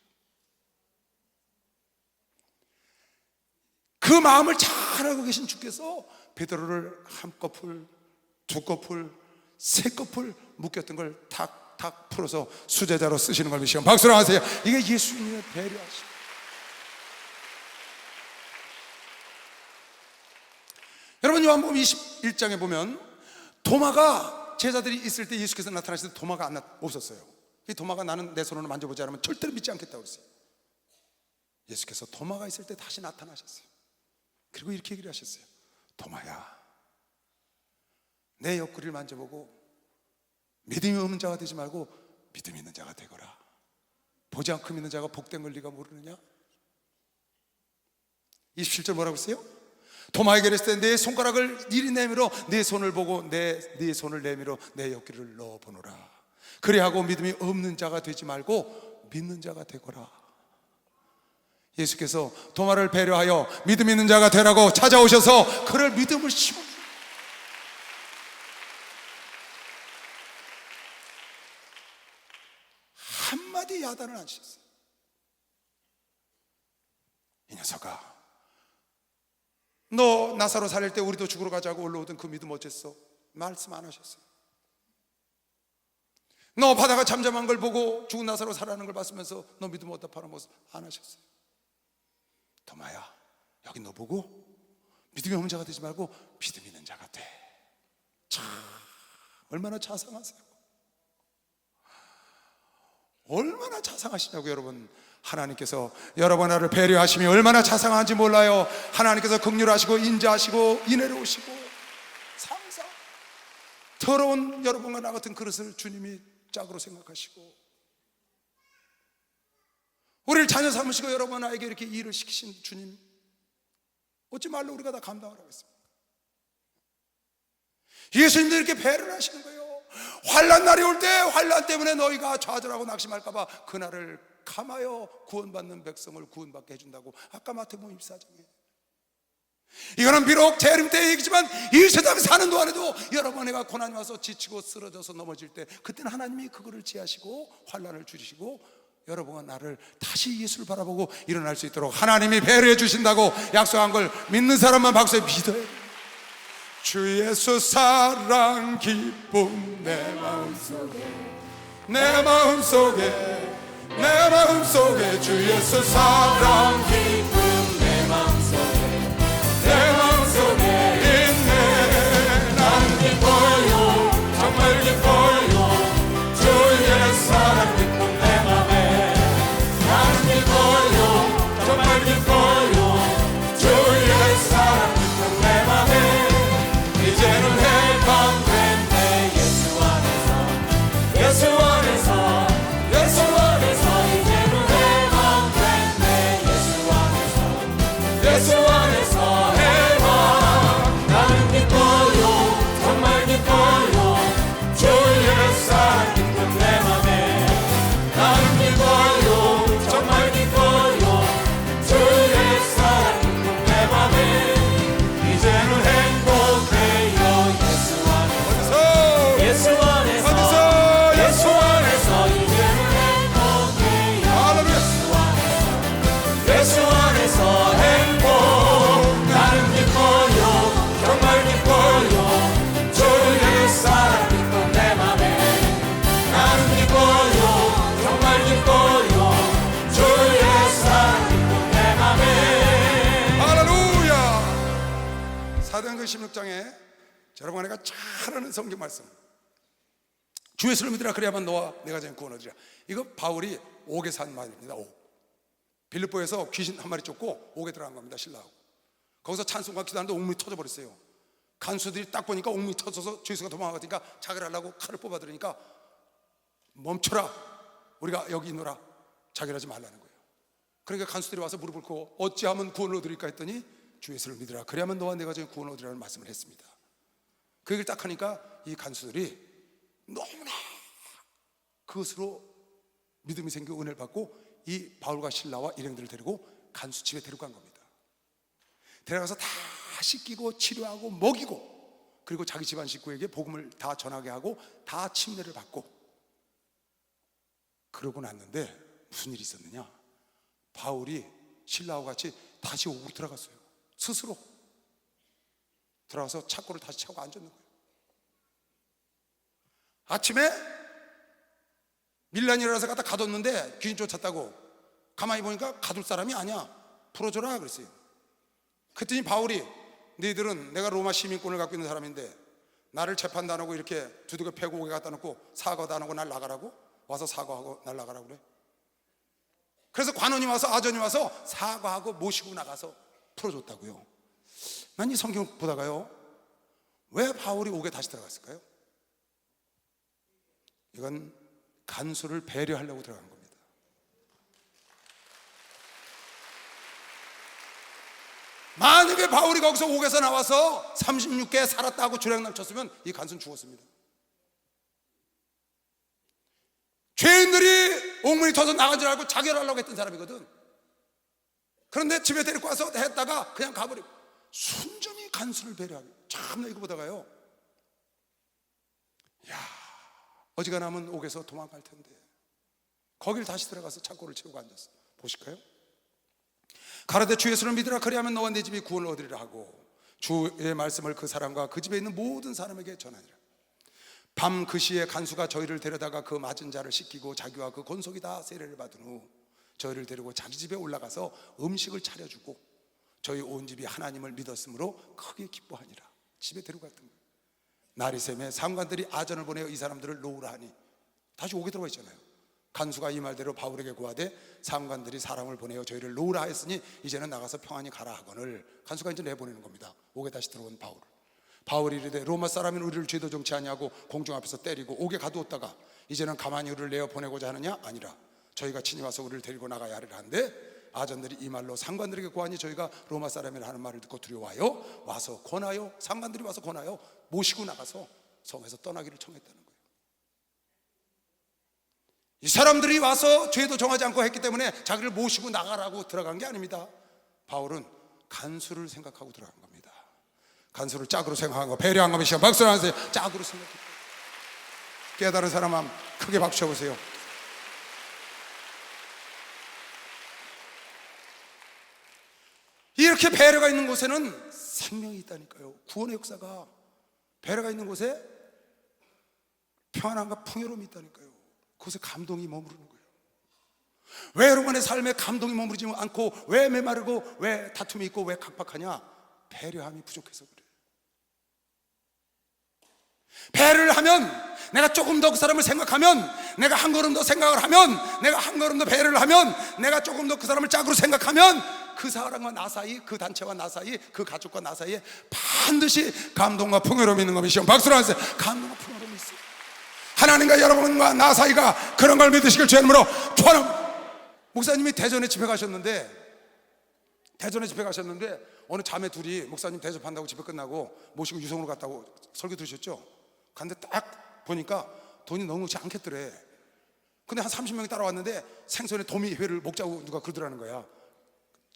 그 마음을 잘 알고 계신 주께서 베드로를 한 커플, 2커플, 3커플 묶였던 걸 탁탁 풀어서 수제자로 쓰시는 걸 믿으시면 박수로 하세요. 이게 예수님의 배려하심. 여러분, 요한복음 21장에 보면 도마가, 제자들이 있을 때 예수께서 나타나실 때 도마가 없었어요. 이 도마가 나는 내 손으로 만져보지 않으면 절대로 믿지 않겠다고 그랬어요. 예수께서 도마가 있을 때 다시 나타나셨어요. 그리고 이렇게 얘기를 하셨어요. 도마야, 내 옆구리를 만져보고 믿음이 없는 자가 되지 말고 믿음이 있는 자가 되거라. 보지 않고 믿는 자가 복된 걸 네가 모르느냐? 27절 뭐라고 했어요? 도마에게 이랬을 때 내 손가락을 이리 내밀어 내 손을 보고 네 손을 내밀어 내 옆구리를 넣어보노라. 그래 하고 믿음이 없는 자가 되지 말고 믿는 자가 되거라. 예수께서 도마를 배려하여 믿음 있는 자가 되라고 찾아오셔서 그를 믿음을 심어 한마디 야단을 안 치셨어요. 이 녀석아, 너 나사로 살릴 때 우리도 죽으러 가자고 올라오던 그 믿음 어쨌어? 말씀 안 하셨어요. 너 바다가 잠잠한 걸 보고 죽은 나사로 살아나는 걸 봤으면서 너 믿음 어디다 팔아먹었어? 안 하셨어요. 도마야, 여기 너 보고 믿음이 없는 자가 되지 말고 믿음 있는 자가 돼. 참 얼마나 자상하세요. 얼마나 자상하시냐고. 여러분, 하나님께서 여러분 나를 배려하심이 얼마나 자상한지 몰라요. 하나님께서 긍휼하시고 인자하시고 인애로우시고 상사 더러운 여러분과 나 같은 그릇을 주님이 짝으로 생각하시고 우리를 자녀 삼으시고 여러분 나에게 이렇게 일을 시키신 주님, 어찌 말로 우리가 다 감당을 하겠습니까? 예수님도 이렇게 배려를 하시는 거예요. 환난 날이 올 때 환난 때문에 너희가 좌절하고 낙심할까봐 그날을 감하여 구원받는 백성을 구원받게 해준다고 아까 마태복음 24장에. 이거는 비록 재림 때의 얘기지만 이 세상에 사는 동안에도 여러분 내가 고난이 와서 지치고 쓰러져서 넘어질 때 그때는 하나님이 그거를 지하시고 환난을 줄이시고 여러분과 나를 다시 예수를 바라보고 일어날 수 있도록 하나님이 배려해 주신다고 약속한 걸 믿는 사람만 박수해 믿어야 돼요. 주 예수 사랑 기쁨 내 마음속에 내 마음속에 내 마음속에 주 예수 사랑 기쁨 내 마음속에 내 마음속에 있네. 난 기뻐요 정말 기뻐요. 사도행전 16장에 여러분 내가 잘 아는 성경 말씀, 주 예수를 믿으라 그래야만 너와 내가 전에 구원 얻으리라. 이거 바울이 옥에서 한 말입니다. 옥. 빌립보에서 귀신 한 마리 쫓고 옥에 들어간 겁니다. 신라하고. 거기서 찬송과 기도하는데 옥문이 터져버렸어요. 간수들이 딱 보니까 옥문이 터져서 주 예수가 도망가니까 자기를 하려고 칼을 뽑아들으니까 멈춰라, 우리가 여기 있노라, 자기를 하지 말라는 거예요. 그러니까 간수들이 와서 무릎을 꿇고 어찌하면 구원을 얻으리까 했더니 주 예수를 믿으라 그래야만 너와 내가 전에 구원을 얻으리라는 말씀을 했습니다. 그 얘기를 딱 하니까 이 간수들이 너무나 그것으로 믿음이 생기고 은혜를 받고 이 바울과 실라와 일행들을 데리고 간수 집에 데리고 간 겁니다. 데려가서 다 씻기고 치료하고 먹이고, 그리고 자기 집안 식구에게 복음을 다 전하게 하고 다 침례를 받고, 그러고 났는데 무슨 일이 있었느냐? 바울이 신라와 같이 다시 옥으로 들어갔어요. 스스로 들어가서 착고를 다시 차고 앉았는 거예요. 아침에 밀란이 일어나서 갖다 가뒀는데 귀신 쫓았다고, 가만히 보니까 가둘 사람이 아니야. 풀어줘라 그랬어요. 그랬더니 바울이 너희들은 내가 로마 시민권을 갖고 있는 사람인데 나를 재판도 안 하고 이렇게 두들겨 패고 옥에 갖다 놓고 사과도 안 하고 날 나가라고? 와서 사과하고 날 나가라고 그래? 그래서 관원이 와서, 아전이 와서 사과하고 모시고 나가서 풀어줬다고요. 난 이 성경 보다가요, 왜 바울이 옥에 다시 들어갔을까요? 이건 간수를 배려하려고 들어간 겁니다. 만약에 바울이 거기서 옥에서 나와서 36개 살았다고 주량날 쳤으면 이 간수는 죽었습니다. 죄인들이 옥문이 터서 나간 줄 알고 자결하려고 했던 사람이거든. 그런데 집에 데리고 와서 했다가 그냥 가버리고, 순전히 간수를 배려하고. 참나 이거 보다가요, 야, 어지간하면 옥에서 도망갈 텐데 거길 다시 들어가서 창고를 채우고 앉았어. 보실까요? 가라데 주 예수를 믿으라 그리하면 너와 내 집이 구원을 얻으리라 하고 주의 말씀을 그 사람과 그 집에 있는 모든 사람에게 전하니라. 밤 그 시에 간수가 저희를 데려다가 그 맞은 자를 씻기고 자기와 그 권속이 다 세례를 받은 후 저희를 데리고 자기 집에 올라가서 음식을 차려주고 저희 온 집이 하나님을 믿었으므로 크게 기뻐하니라. 집에 데려갔던 거예요. 날이 새매 상관들이 아전을 보내어 이 사람들을 놓으라 하니, 다시 옥에 들어가 있잖아요. 간수가 이 말대로 바울에게 고하되 상관들이 사람을 보내어 저희를 놓으라 했으니 이제는 나가서 평안히 가라 하거늘, 간수가 이제 내보내는 겁니다. 옥에 다시 들어온 바울을. 바울이 이르되 로마 사람은 우리를 죄도 정치 아니하고 공중 앞에서 때리고 옥에 가두었다가 이제는 가만히 우리를 내어 보내고자 하느냐? 아니라 저희가 친히 와서 우리를 데리고 나가야 하리라 한데, 아전들이 이 말로 상관들에게 고하니 저희가 로마 사람이라 하는 말을 듣고 두려워하여 와서 권하여, 상관들이 와서 권하여 모시고 나가서 성에서 떠나기를 청했다는 거예요. 이 사람들이 와서 죄도 정하지 않고 했기 때문에 자기를 모시고 나가라고 들어간 게 아닙니다. 바울은 간수를 생각하고 들어간 겁니다. 간수를 짝으로 생각한 거, 배려한 거. 시간 박수 하세요. 짝으로 생각해요. 깨달은 사람 한번 크게 박수 쳐보세요. 이렇게 배려가 있는 곳에는 생명이 있다니까요. 구원의 역사가, 배려가 있는 곳에 평안함과 풍요로움이 있다니까요. 그곳에 감동이 머무르는 거예요. 왜 여러분의 삶에 감동이 머무르지 않고 왜 메마르고 왜 다툼이 있고 왜 각박하냐? 배려함이 부족해서 그래요. 배려를 하면, 내가 조금 더 그 사람을 생각하면, 내가 한 걸음 더 생각을 하면, 내가 한 걸음 더 배려를 하면, 내가 조금 더 그 사람을 짝으로 생각하면 그 사람과 나 사이, 그 단체와 나 사이, 그 가족과 나 사이에 반드시 감동과 풍요로움이 있는 것이죠. 박수로 하세요. 감동과 풍요로움이 있어요. 하나님과 여러분과 나 사이가 그런 걸 믿으시길 주의 이름으로 축원합니다. 목사님이 대전에 집회 가셨는데 어느 자매 둘이 목사님 대접한다고 집회 끝나고 모시고 유성으로 갔다고 설교 들으셨죠? 갔는데 딱 보니까 돈이 너무지 않겠더래. 근데 한 30명이 따라왔는데 생선에 도미회를 먹자고 누가 그러더라는 거야.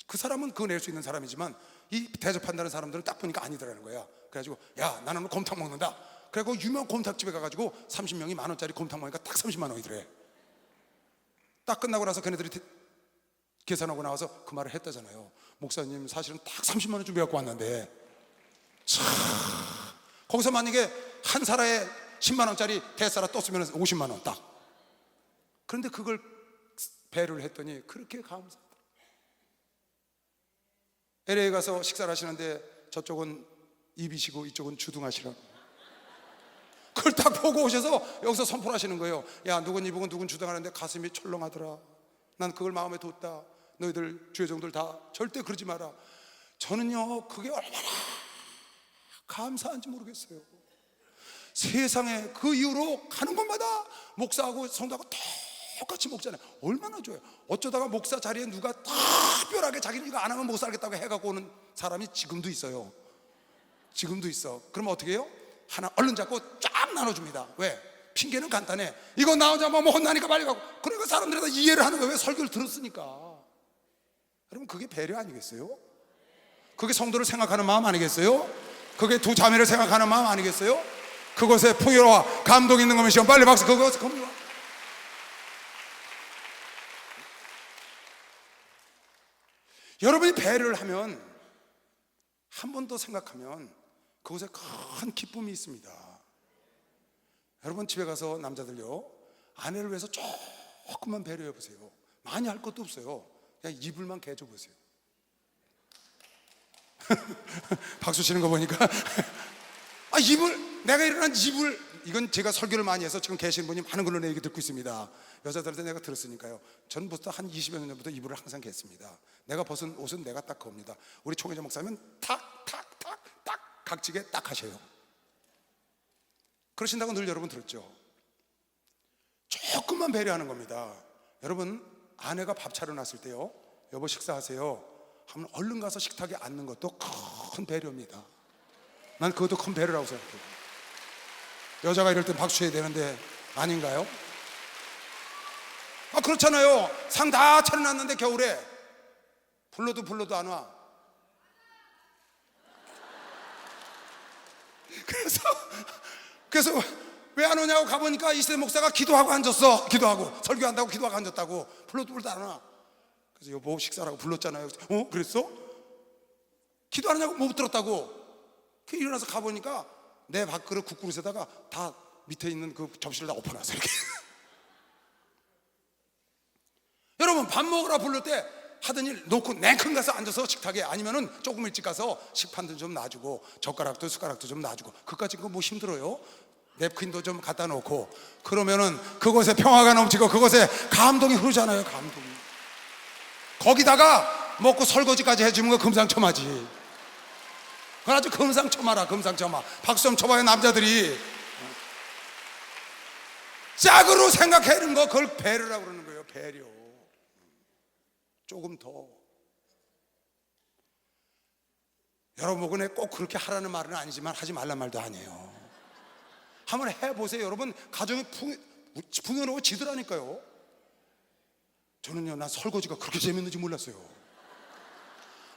그 사람은 그거 낼 수 있는 사람이지만 이 대접한다는 사람들은 딱 보니까 아니더라는 거야. 그래가지고 야, 나는 곰탕 먹는다. 그래고 유명 곰탕집에 가가지고 30명이 만원짜리 곰탕 먹으니까 딱 30만 원이더래. 딱 끝나고 나서 걔네들이 계산하고 나와서 그 말을 했다잖아요. 목사님 사실은 딱 30만 원 준비해갖고 왔는데, 참, 거기서 만약에 한 사라에 10만 원짜리 대사라 떴으면 50만 원 딱. 그런데 그걸 배려를 했더니 그렇게 감사하다. LA 가서 식사를 하시는데 저쪽은 입이시고 이쪽은 주둥하시라고. 그걸 딱 보고 오셔서 여기서 선포를 하시는 거예요. 야, 누군 입이고 누군 주둥하는데 가슴이 철렁하더라. 난 그걸 마음에 뒀다. 너희들 주의 종들 다 절대 그러지 마라. 저는요, 그게 얼마나 감사한지 모르겠어요. 세상에 그 이후로 가는 곳마다 목사하고 성도하고 똑같이 먹잖아요. 얼마나 좋아요. 어쩌다가 목사 자리에 누가 특별하게 자기는 이거 안 하면 못 살겠다고 해갖고 오는 사람이 지금도 있어요. 지금도 있어. 그러면 어떻게 해요? 하나 얼른 잡고 쫙 나눠줍니다. 왜? 핑계는 간단해. 이거 나 혼자 뭐 혼나니까 빨리 가고. 그러니까 사람들이 다 이해를 하는 거예요. 왜? 설교를 들었으니까. 여러분, 그게 배려 아니겠어요? 그게 성도를 생각하는 마음 아니겠어요? 그게 두 자매를 생각하는 마음 아니겠어요? 그것에 풍요로와 감동 있는 거면 시험 빨리 박수. 그것에 감동. 여러분이 배려를 하면, 한 번 더 생각하면 그것에 큰 기쁨이 있습니다. 여러분, 집에 가서 남자들요, 아내를 위해서 조금만 배려해 보세요. 많이 할 것도 없어요. 그냥 이불만 개줘 보세요. 박수 치는 거 보니까 이불, 내가 일어난 이불, 이건 제가 설교를 많이 해서 지금 계신 분이 많은 걸로 내 얘기 듣고 있습니다. 여자들한테 내가 들었으니까요. 전부터 한 20여 년 전부터 이불을 항상 겠습니다. 내가 벗은 옷은 내가 딱 겁니다. 우리 총회장 목사님은 탁탁탁탁 각지게 딱 하셔요. 그러신다고 늘 여러분 들었죠. 조금만 배려하는 겁니다. 여러분, 아내가 밥 차려놨을 때요, 여보 식사하세요 하면 얼른 가서 식탁에 앉는 것도 큰 배려입니다. 난 그것도 큰 배려라고 생각해요. 여자가 이럴 땐 박수 쳐야 되는데 아닌가요? 그렇잖아요. 상 다 차려놨는데 겨울에 불러도 안 와. 그래서 왜 안 오냐고 가보니까 이세 목사가 기도하고 앉았어. 기도하고 설교한다고 기도하고 앉았다고. 불러도 안 와. 그래서 여보 식사라고 불렀잖아요. 그랬어? 기도하느냐고 못 들었다고. 일어나서 가보니까 내 밥그릇 국그릇에다가 다 밑에 있는 그 접시를 다 엎어놨어 이렇게. 여러분, 밥 먹으라 부를 때 하던 일 놓고 냉큼 가서 앉아서 식탁에, 아니면은 조금 일찍 가서 식판도 좀 놔주고 젓가락도 숟가락도 좀 놔주고. 그까짓 거 뭐 힘들어요? 냅킨도 좀 갖다 놓고. 그러면은 그곳에 평화가 넘치고 그곳에 감동이 흐르잖아요. 감동이. 거기다가 먹고 설거지까지 해주면 거 금상첨화지. 그건 아주 금상첨화라. 금상첨화. 박수 좀 쳐봐요 남자들이. 짝으로 생각하는 거, 그걸 배려라고 그러는 거예요. 배려. 조금 더. 여러분, 꼭 그렇게 하라는 말은 아니지만 하지 말란 말도 아니에요. 한번 해보세요. 여러분, 가정이 풍요로워지더라니까요. 저는요, 난 설거지가 그렇게 재밌는지 몰랐어요.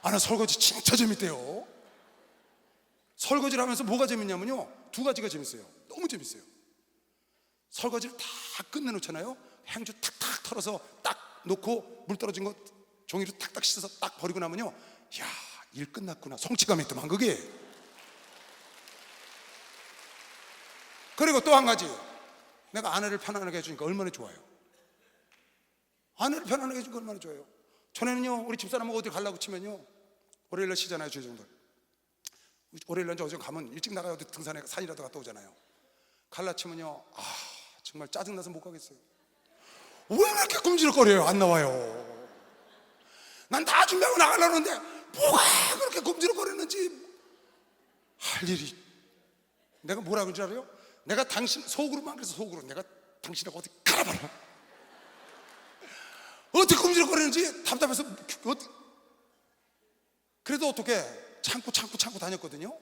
난 설거지 진짜 재밌대요. 설거지를 하면서 뭐가 재밌냐면요, 두 가지가 재밌어요. 너무 재밌어요. 설거지를 다 끝내놓잖아요. 행주 탁탁 털어서 딱 놓고 물 떨어진 거 종이로 탁탁 씻어서 딱 버리고 나면요, 야, 일 끝났구나. 성취감이 있더만 그게. 그리고 또 한 가지, 내가 아내를 편안하게 해주니까 얼마나 좋아요. 아내를 편안하게 해주니까 얼마나 좋아요. 전에는요, 우리 집사람하고 어디 가려고 치면요, 월요일날 쉬잖아요, 주정들. 월요일날 어제 가면 일찍 나가요. 어디 등산에 산이라도 갔다 오잖아요. 갈라 치면요, 정말 짜증나서 못 가겠어요. 왜 이렇게 굶주룩거려요? 안 나와요. 난 다 준비하고 나가려고 하는데 뭐가 그렇게 굶주룩거리는지. 할 일이, 내가 뭐라고 그러는지 알아요? 내가 당신 속으로만, 그래서 속으로 내가 당신하고 어디 갈아봐라. 어떻게 굶주룩거리는지 답답해서. 그래도 어떻게 참고 다녔거든요.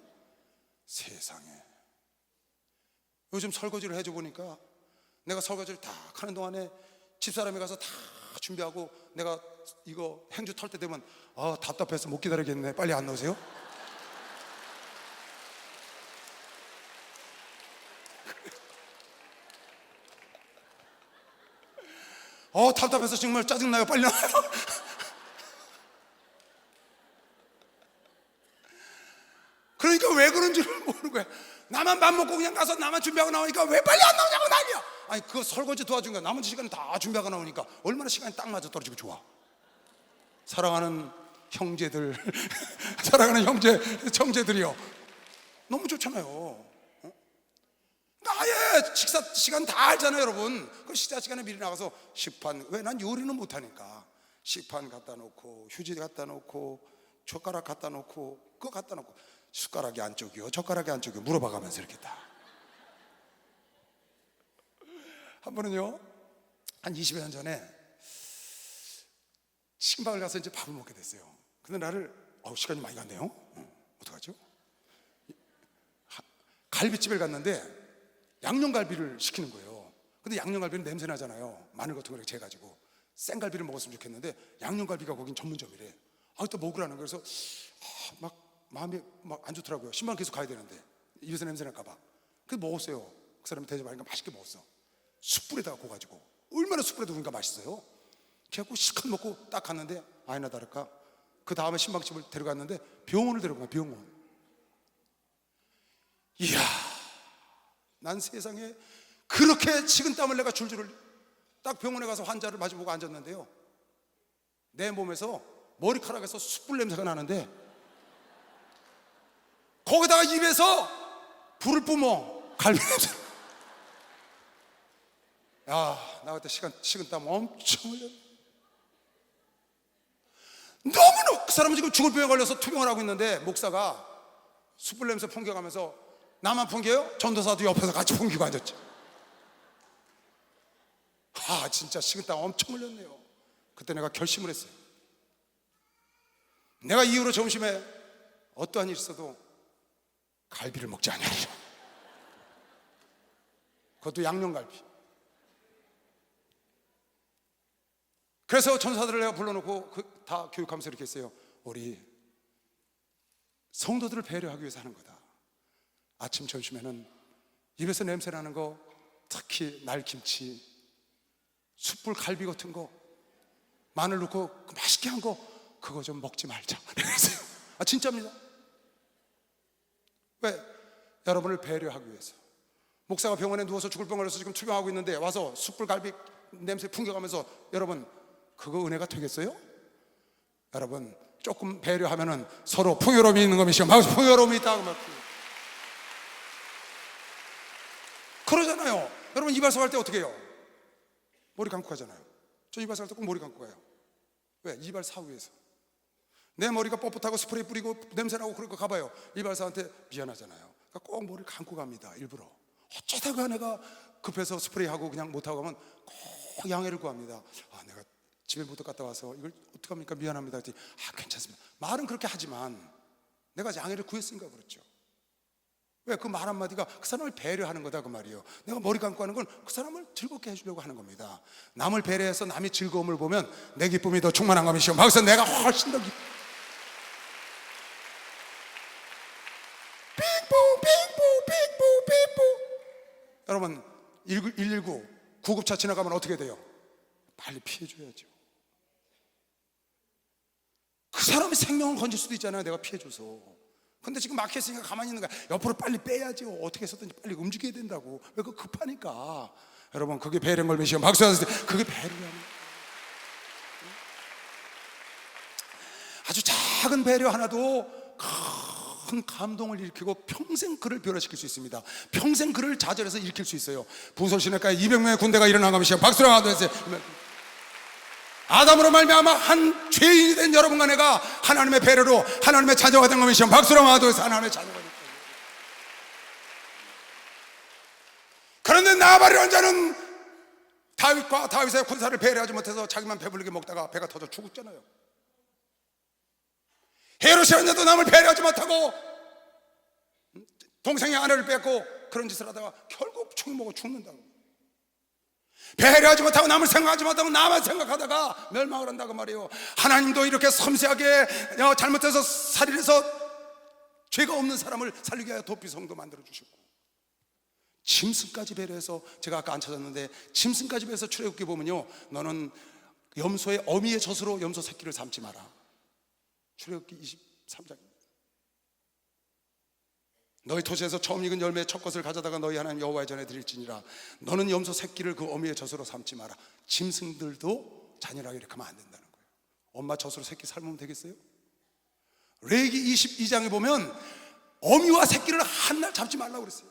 세상에, 요즘 설거지를 해줘 보니까, 내가 설거지를 다 하는 동안에 집사람이 가서 다 준비하고 내가 이거 행주 털 때 되면 답답해서 못 기다리겠네. 빨리 안 나오세요? 답답해서 정말 짜증나요. 빨리 나와요. 그러니까 왜 그런지를 모르는 거야. 나만 밥 먹고 그냥 가서 나만 준비하고 나오니까 왜 빨리 안 나오냐고 난리야. 아니, 그 설거지 도와준 거야. 나머지 시간은 다 준비하고 나오니까 얼마나 시간이 딱 맞아 떨어지고 좋아. 사랑하는 형제들, 사랑하는 형제들이요, 너무 좋잖아요. 아예 식사 시간 다 알잖아요, 여러분. 그 식사 시간에 미리 나가서 식판, 왜 난 요리는 못하니까 식판 갖다 놓고 휴지 갖다 놓고 젓가락 갖다 놓고 그거 갖다 놓고 숟가락이 안쪽이요 젓가락이 안쪽이요 물어봐가면서 이렇게 다. 한 번은요, 한 20여 년 전에 식당을 가서 이제 밥을 먹게 됐어요. 근데 나를 시간이 많이 갔네요. 어떡하죠? 갈비집에 갔는데 양념갈비를 시키는 거예요. 근데 양념갈비는 냄새 나잖아요. 마늘 같은 거 재가지고 생갈비를 먹었으면 좋겠는데 양념갈비가 거긴 전문점이래. 또 먹으라는 거예요. 그래서 막 마음이 막 안 좋더라고요. 10만 원 계속 가야 되는데 입에서 냄새 날까봐. 그래서 먹었어요. 그 사람이 대접하니까 맛있게 먹었어. 숯불에다가 구워가지고 얼마나 숯불에다 구우니까 맛있어요. 그래갖고 실컷 먹고 딱 갔는데 아니나 다를까 그 다음에 신방집을 데려갔는데 병원을 데려간 거야. 병원. 이야, 난 세상에 그렇게 식은땀을 내가 줄줄을. 딱 병원에 가서 환자를 마주보고 앉았는데요, 내 몸에서 머리카락에서 숯불 냄새가 나는데 거기다가 입에서 불을 뿜어 갈비 냄새. 야, 나 그때 식은땀 엄청 흘렸네. 너무너무. 그 사람은 지금 죽을 병에 걸려서 투병을 하고 있는데 목사가 숯불 냄새 풍겨가면서 나만 풍겨요? 전도사도 옆에서 같이 풍기고 앉았지. 진짜 식은땀 엄청 흘렸네요. 그때 내가 결심을 했어요. 내가 이후로 점심에 어떠한 일이 있어도 갈비를 먹지 아니하리라. 그것도 양념갈비. 그래서 전사들을 내가 불러놓고 다 교육하면서 이렇게 했어요. 우리 성도들을 배려하기 위해서 하는 거다. 아침 점심에는 입에서 냄새 나는 거, 특히 날김치, 숯불 갈비 같은 거, 마늘 넣고 맛있게 한 거, 그거 좀 먹지 말자. 그랬어요. 진짜입니다. 왜? 여러분을 배려하기 위해서. 목사가 병원에 누워서 죽을 병 걸려서 지금 투병하고 있는데 와서 숯불 갈비 냄새 풍겨가면서, 여러분 그거 은혜가 되겠어요? 여러분 조금 배려하면은 서로 풍요로움이 있는 것이죠. 막 풍요로움이 있다고 막 그러잖아요. 여러분 이발소 갈 때 어떻게 해요? 머리 감고 가잖아요. 저 이발소 갈 때 꼭 머리 감고 가요. 왜? 이발사 위해서. 내 머리가 뻣뻣하고 스프레이 뿌리고 냄새나고 그럴 거 가봐요. 이발사한테 미안하잖아요. 그러니까 꼭 머리를 감고 갑니다. 일부러. 어쩌다가 내가 급해서 스프레이하고 그냥 못하고 가면 꼭 양해를 구합니다. 내가 집에 못 갔다 와서 이걸 어떡합니까? 미안합니다. 그랬더니 괜찮습니다. 말은 그렇게 하지만 내가 양해를 구했으니까 그렇죠. 왜? 그 말 한마디가 그 사람을 배려하는 거다 그 말이에요. 내가 머리 감고 하는 건 그 사람을 즐겁게 해주려고 하는 겁니다. 남을 배려해서 남의 즐거움을 보면 내 기쁨이 더 충만한 것이요. 그래서 내가 훨씬 더 빙봉 빙봉 빙봉. 여러분 119 구급차 지나가면 어떻게 돼요? 빨리 피해줘야죠. 그 사람의 생명을 건질 수도 있잖아요. 내가 피해줘서. 근데 지금 막혔으니까 가만히 있는 거야. 옆으로 빨리 빼야지. 어떻게 해서든지 빨리 움직여야 된다고. 왜? 그거 급하니까. 여러분 그게 배려인 걸 믿으시면 박수 한번 주세요. 그게 배려라는. 아주 작은 배려 하나도 큰 감동을 일으키고 평생 그를 변화시킬 수 있습니다. 평생 그를 좌절해서 일으킬 수 있어요. 부설시내가에 200명의 군대가 일어난 것이요. 박수로 한번 주세요. 아담으로 말미암아 한 죄인이 된 여러분과 내가 하나님의 배려로 하나님의 자녀가 된 것이요. 박수로 한번 하나님의 자녀가 된 거예요. 그런데 나발이라는 자는 다윗과 다윗의 군사를 배려하지 못해서 자기만 배불리게 먹다가 배가 터져 죽었잖아요. 헤롯이라는 자도 남을 배려하지 못하고 동생의 아내를 뺏고 그런 짓을 하다가 결국 총 먹어 죽는다고. 배려하지 못하고 남을 생각하지 못하고 나만 생각하다가 멸망을 한다고 말이에요. 하나님도 이렇게 섬세하게 잘못해서 살인해서 죄가 없는 사람을 살리게 하여 도피성도 만들어 주셨고, 짐승까지 배려해서, 제가 아까 안 찾았는데 짐승까지 배려해서 출애굽기 보면요, 너는 염소의 어미의 젖으로 염소 새끼를 삼지 마라. 출애굽기 23장입니다. 너희 토지에서 처음 익은 열매의 첫 것을 가져다가 너희 하나님 여호와의 전에 드릴지니라. 너는 염소 새끼를 그 어미의 젖으로 삼지 마라. 짐승들도 잔인하게 이렇게 하면 안 된다는 거예요. 엄마 젖으로 새끼 삶으면 되겠어요? 레위기 22장에 보면 어미와 새끼를 한 날 잡지 말라고 그랬어요.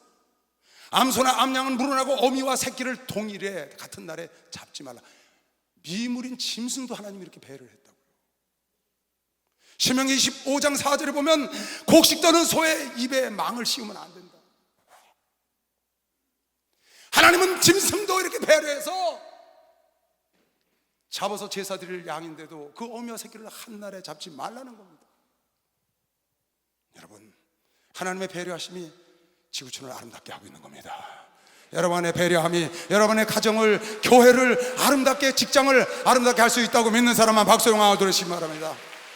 암소나 암양은 물어나고 어미와 새끼를 동일에 같은 날에 잡지 말라. 미물인 짐승도 하나님이 이렇게 배를 했다고요. 신명기 25장 4절에 보면 곡식 떠는 소의 입에 망을 씌우면 안 된다. 하나님은 짐승도 이렇게 배려해서 잡아서 제사 드릴 양인데도 그 어미와 새끼를 한 날에 잡지 말라는 겁니다. 여러분, 하나님의 배려하심이 지구촌을 아름답게 하고 있는 겁니다. 여러분의 배려함이 여러분의 가정을, 교회를 아름답게, 직장을 아름답게 할 수 있다고 믿는 사람만 박수 영광을 들으시기 바랍니다.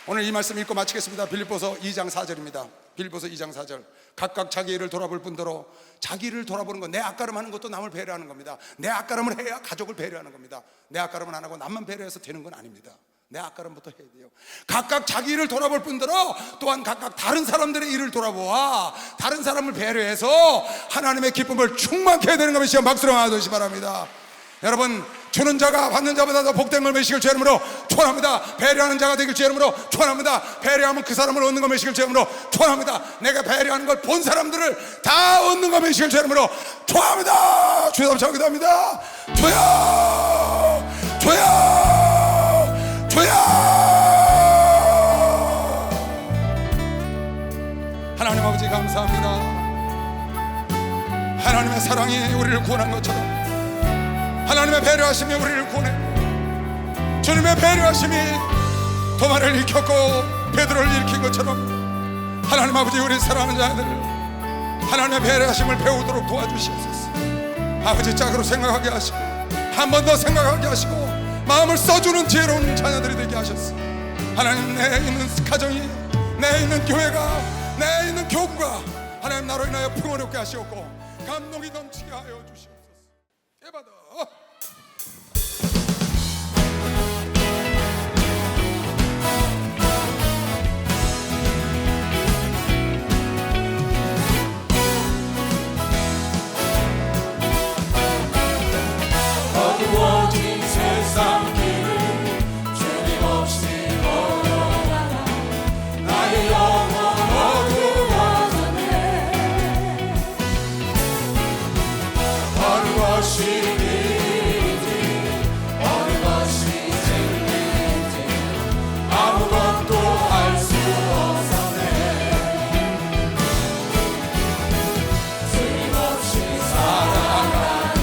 오늘 이 말씀 읽고 마치겠습니다. 빌립보서 2장 4절입니다. 빌립보서 2장 4절. 각각 자기 일을 돌아볼 뿐더러 자기를 돌아보는 것, 내 앞가름 하는 것도 남을 배려하는 겁니다. 내 앞가름을 해야 가족을 배려하는 겁니다. 내 앞가름은 안 하고 남만 배려해서 되는 건 아닙니다. 내 앞가름부터 해야 돼요. 각각 자기 일을 돌아볼 뿐더러 또한 각각 다른 사람들의 일을 돌아보아 다른 사람을 배려해서 하나님의 기쁨을 충만케 해야 되는 것이 박수로 하시기 바랍니다. 여러분, 주는 자가 받는 자보다 더 복된 걸 메시길 주 이름으로 축원합니다. 배려하는 자가 되길 주 이름으로 축원합니다. 배려하면 그 사람을 얻는 것 메시길 주 이름으로 축원합니다. 내가 배려하는 걸 본 사람들을 다 얻는 것 메시길 주 이름으로 축원합니다. 주여 감사하기도합니다 주여, 주여, 주여. 하나님 아버지 감사합니다. 하나님의 사랑이 우리를 구원한 것처럼 하나님의 배려하심이 우리를 구원해, 주님의 배려하심이 도마를 일으켰고 베드로를 일으킨 것처럼 하나님 아버지, 우리 사랑하는 자들 하나님의 배려하심을 배우도록 도와주시옵소서. 아버지, 짝으로 생각하게 하시고 한 번 더 생각하게 하시고 마음을 써주는 지혜로운 자녀들이 되게 하셨어. 하나님, 내 있는 가정이, 내 있는 교회가, 내 있는 교구가 하나님 나로 인하여 평화롭게 하시옵고 감동이 넘치게 하여 주시옵소서. 예받아. 어두워진 세상 길을 주님 없이 걸어가나 나의 영혼 어두워졌네. 어느 것이 길인지 어느 것이 진리인지 아무것도 알 수 없었네. 주님 없이 살아가는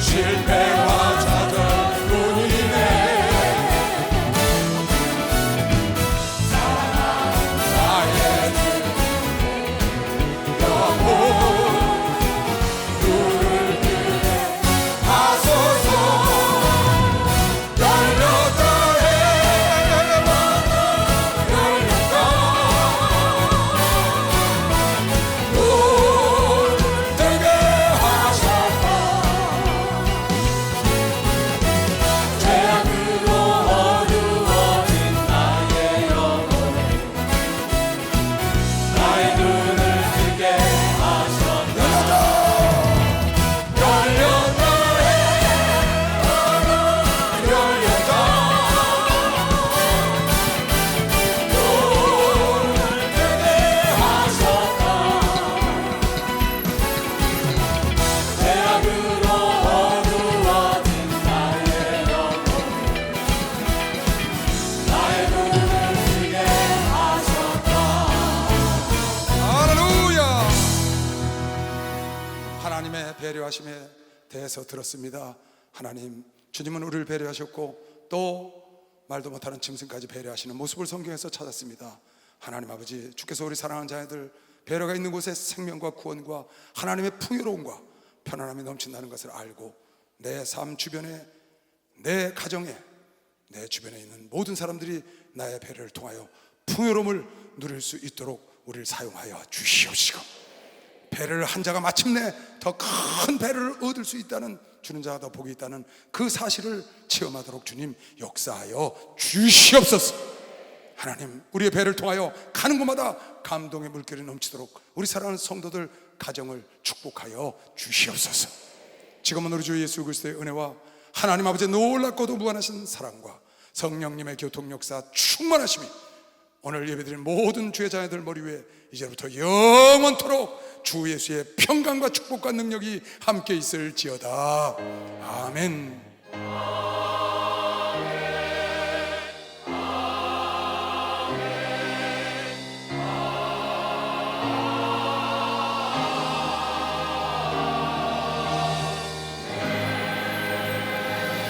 실패와 좌절 뿐이네. 사랑하는 나의 영혼 눈을 뜨게 하소서. 열렸다 해마다 열렸다. 눈을 뜨게 하셨다. 죄악으로 어두워진 나의 영혼에 나의 눈을 뜨게 하셨다. 열렸다 해마다 열렸다. 눈을 뜨게 하셨다. 죄악으로 어두워진 나의 영혼에 나의 눈을 뜨게 하셨다. 할렐루야. 하나님의 배려하심에 대해서 들었습니다. 하나님, 주님은 우리를 배려하셨고 또 말도 못하는 짐승까지 배려하시는 모습을 성경에서 찾았습니다. 하나님 아버지, 주께서 우리 사랑하는 자녀들 배려가 있는 곳에 생명과 구원과 하나님의 풍요로움과 편안함이 넘친다는 것을 알고 내 삶 주변에, 내 가정에, 내 주변에 있는 모든 사람들이 나의 배려를 통하여 풍요로움을 누릴 수 있도록 우리를 사용하여 주시옵시고, 배려를 한 자가 마침내 더 큰 배려를 얻을 수 있다는, 주는 자가 더 복이 있다는 그 사실을 체험하도록 주님 역사하여 주시옵소서. 하나님, 우리의 배를 통하여 가는 곳마다 감동의 물결이 넘치도록 우리 사랑하는 성도들 가정을 축복하여 주시옵소서. 지금은 우리 주 예수 그리스도의 은혜와 하나님 아버지의 놀랍고도 무한하신 사랑과 성령님의 교통 역사 충만하심이 오늘 예배드린 모든 주의 자녀들 머리 위에 이제부터 영원토록 주 예수의 평강과 축복과 능력이 함께 있을지어다. 아멘.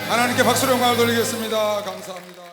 하나님께 박수로 영광을 돌리겠습니다. 감사합니다.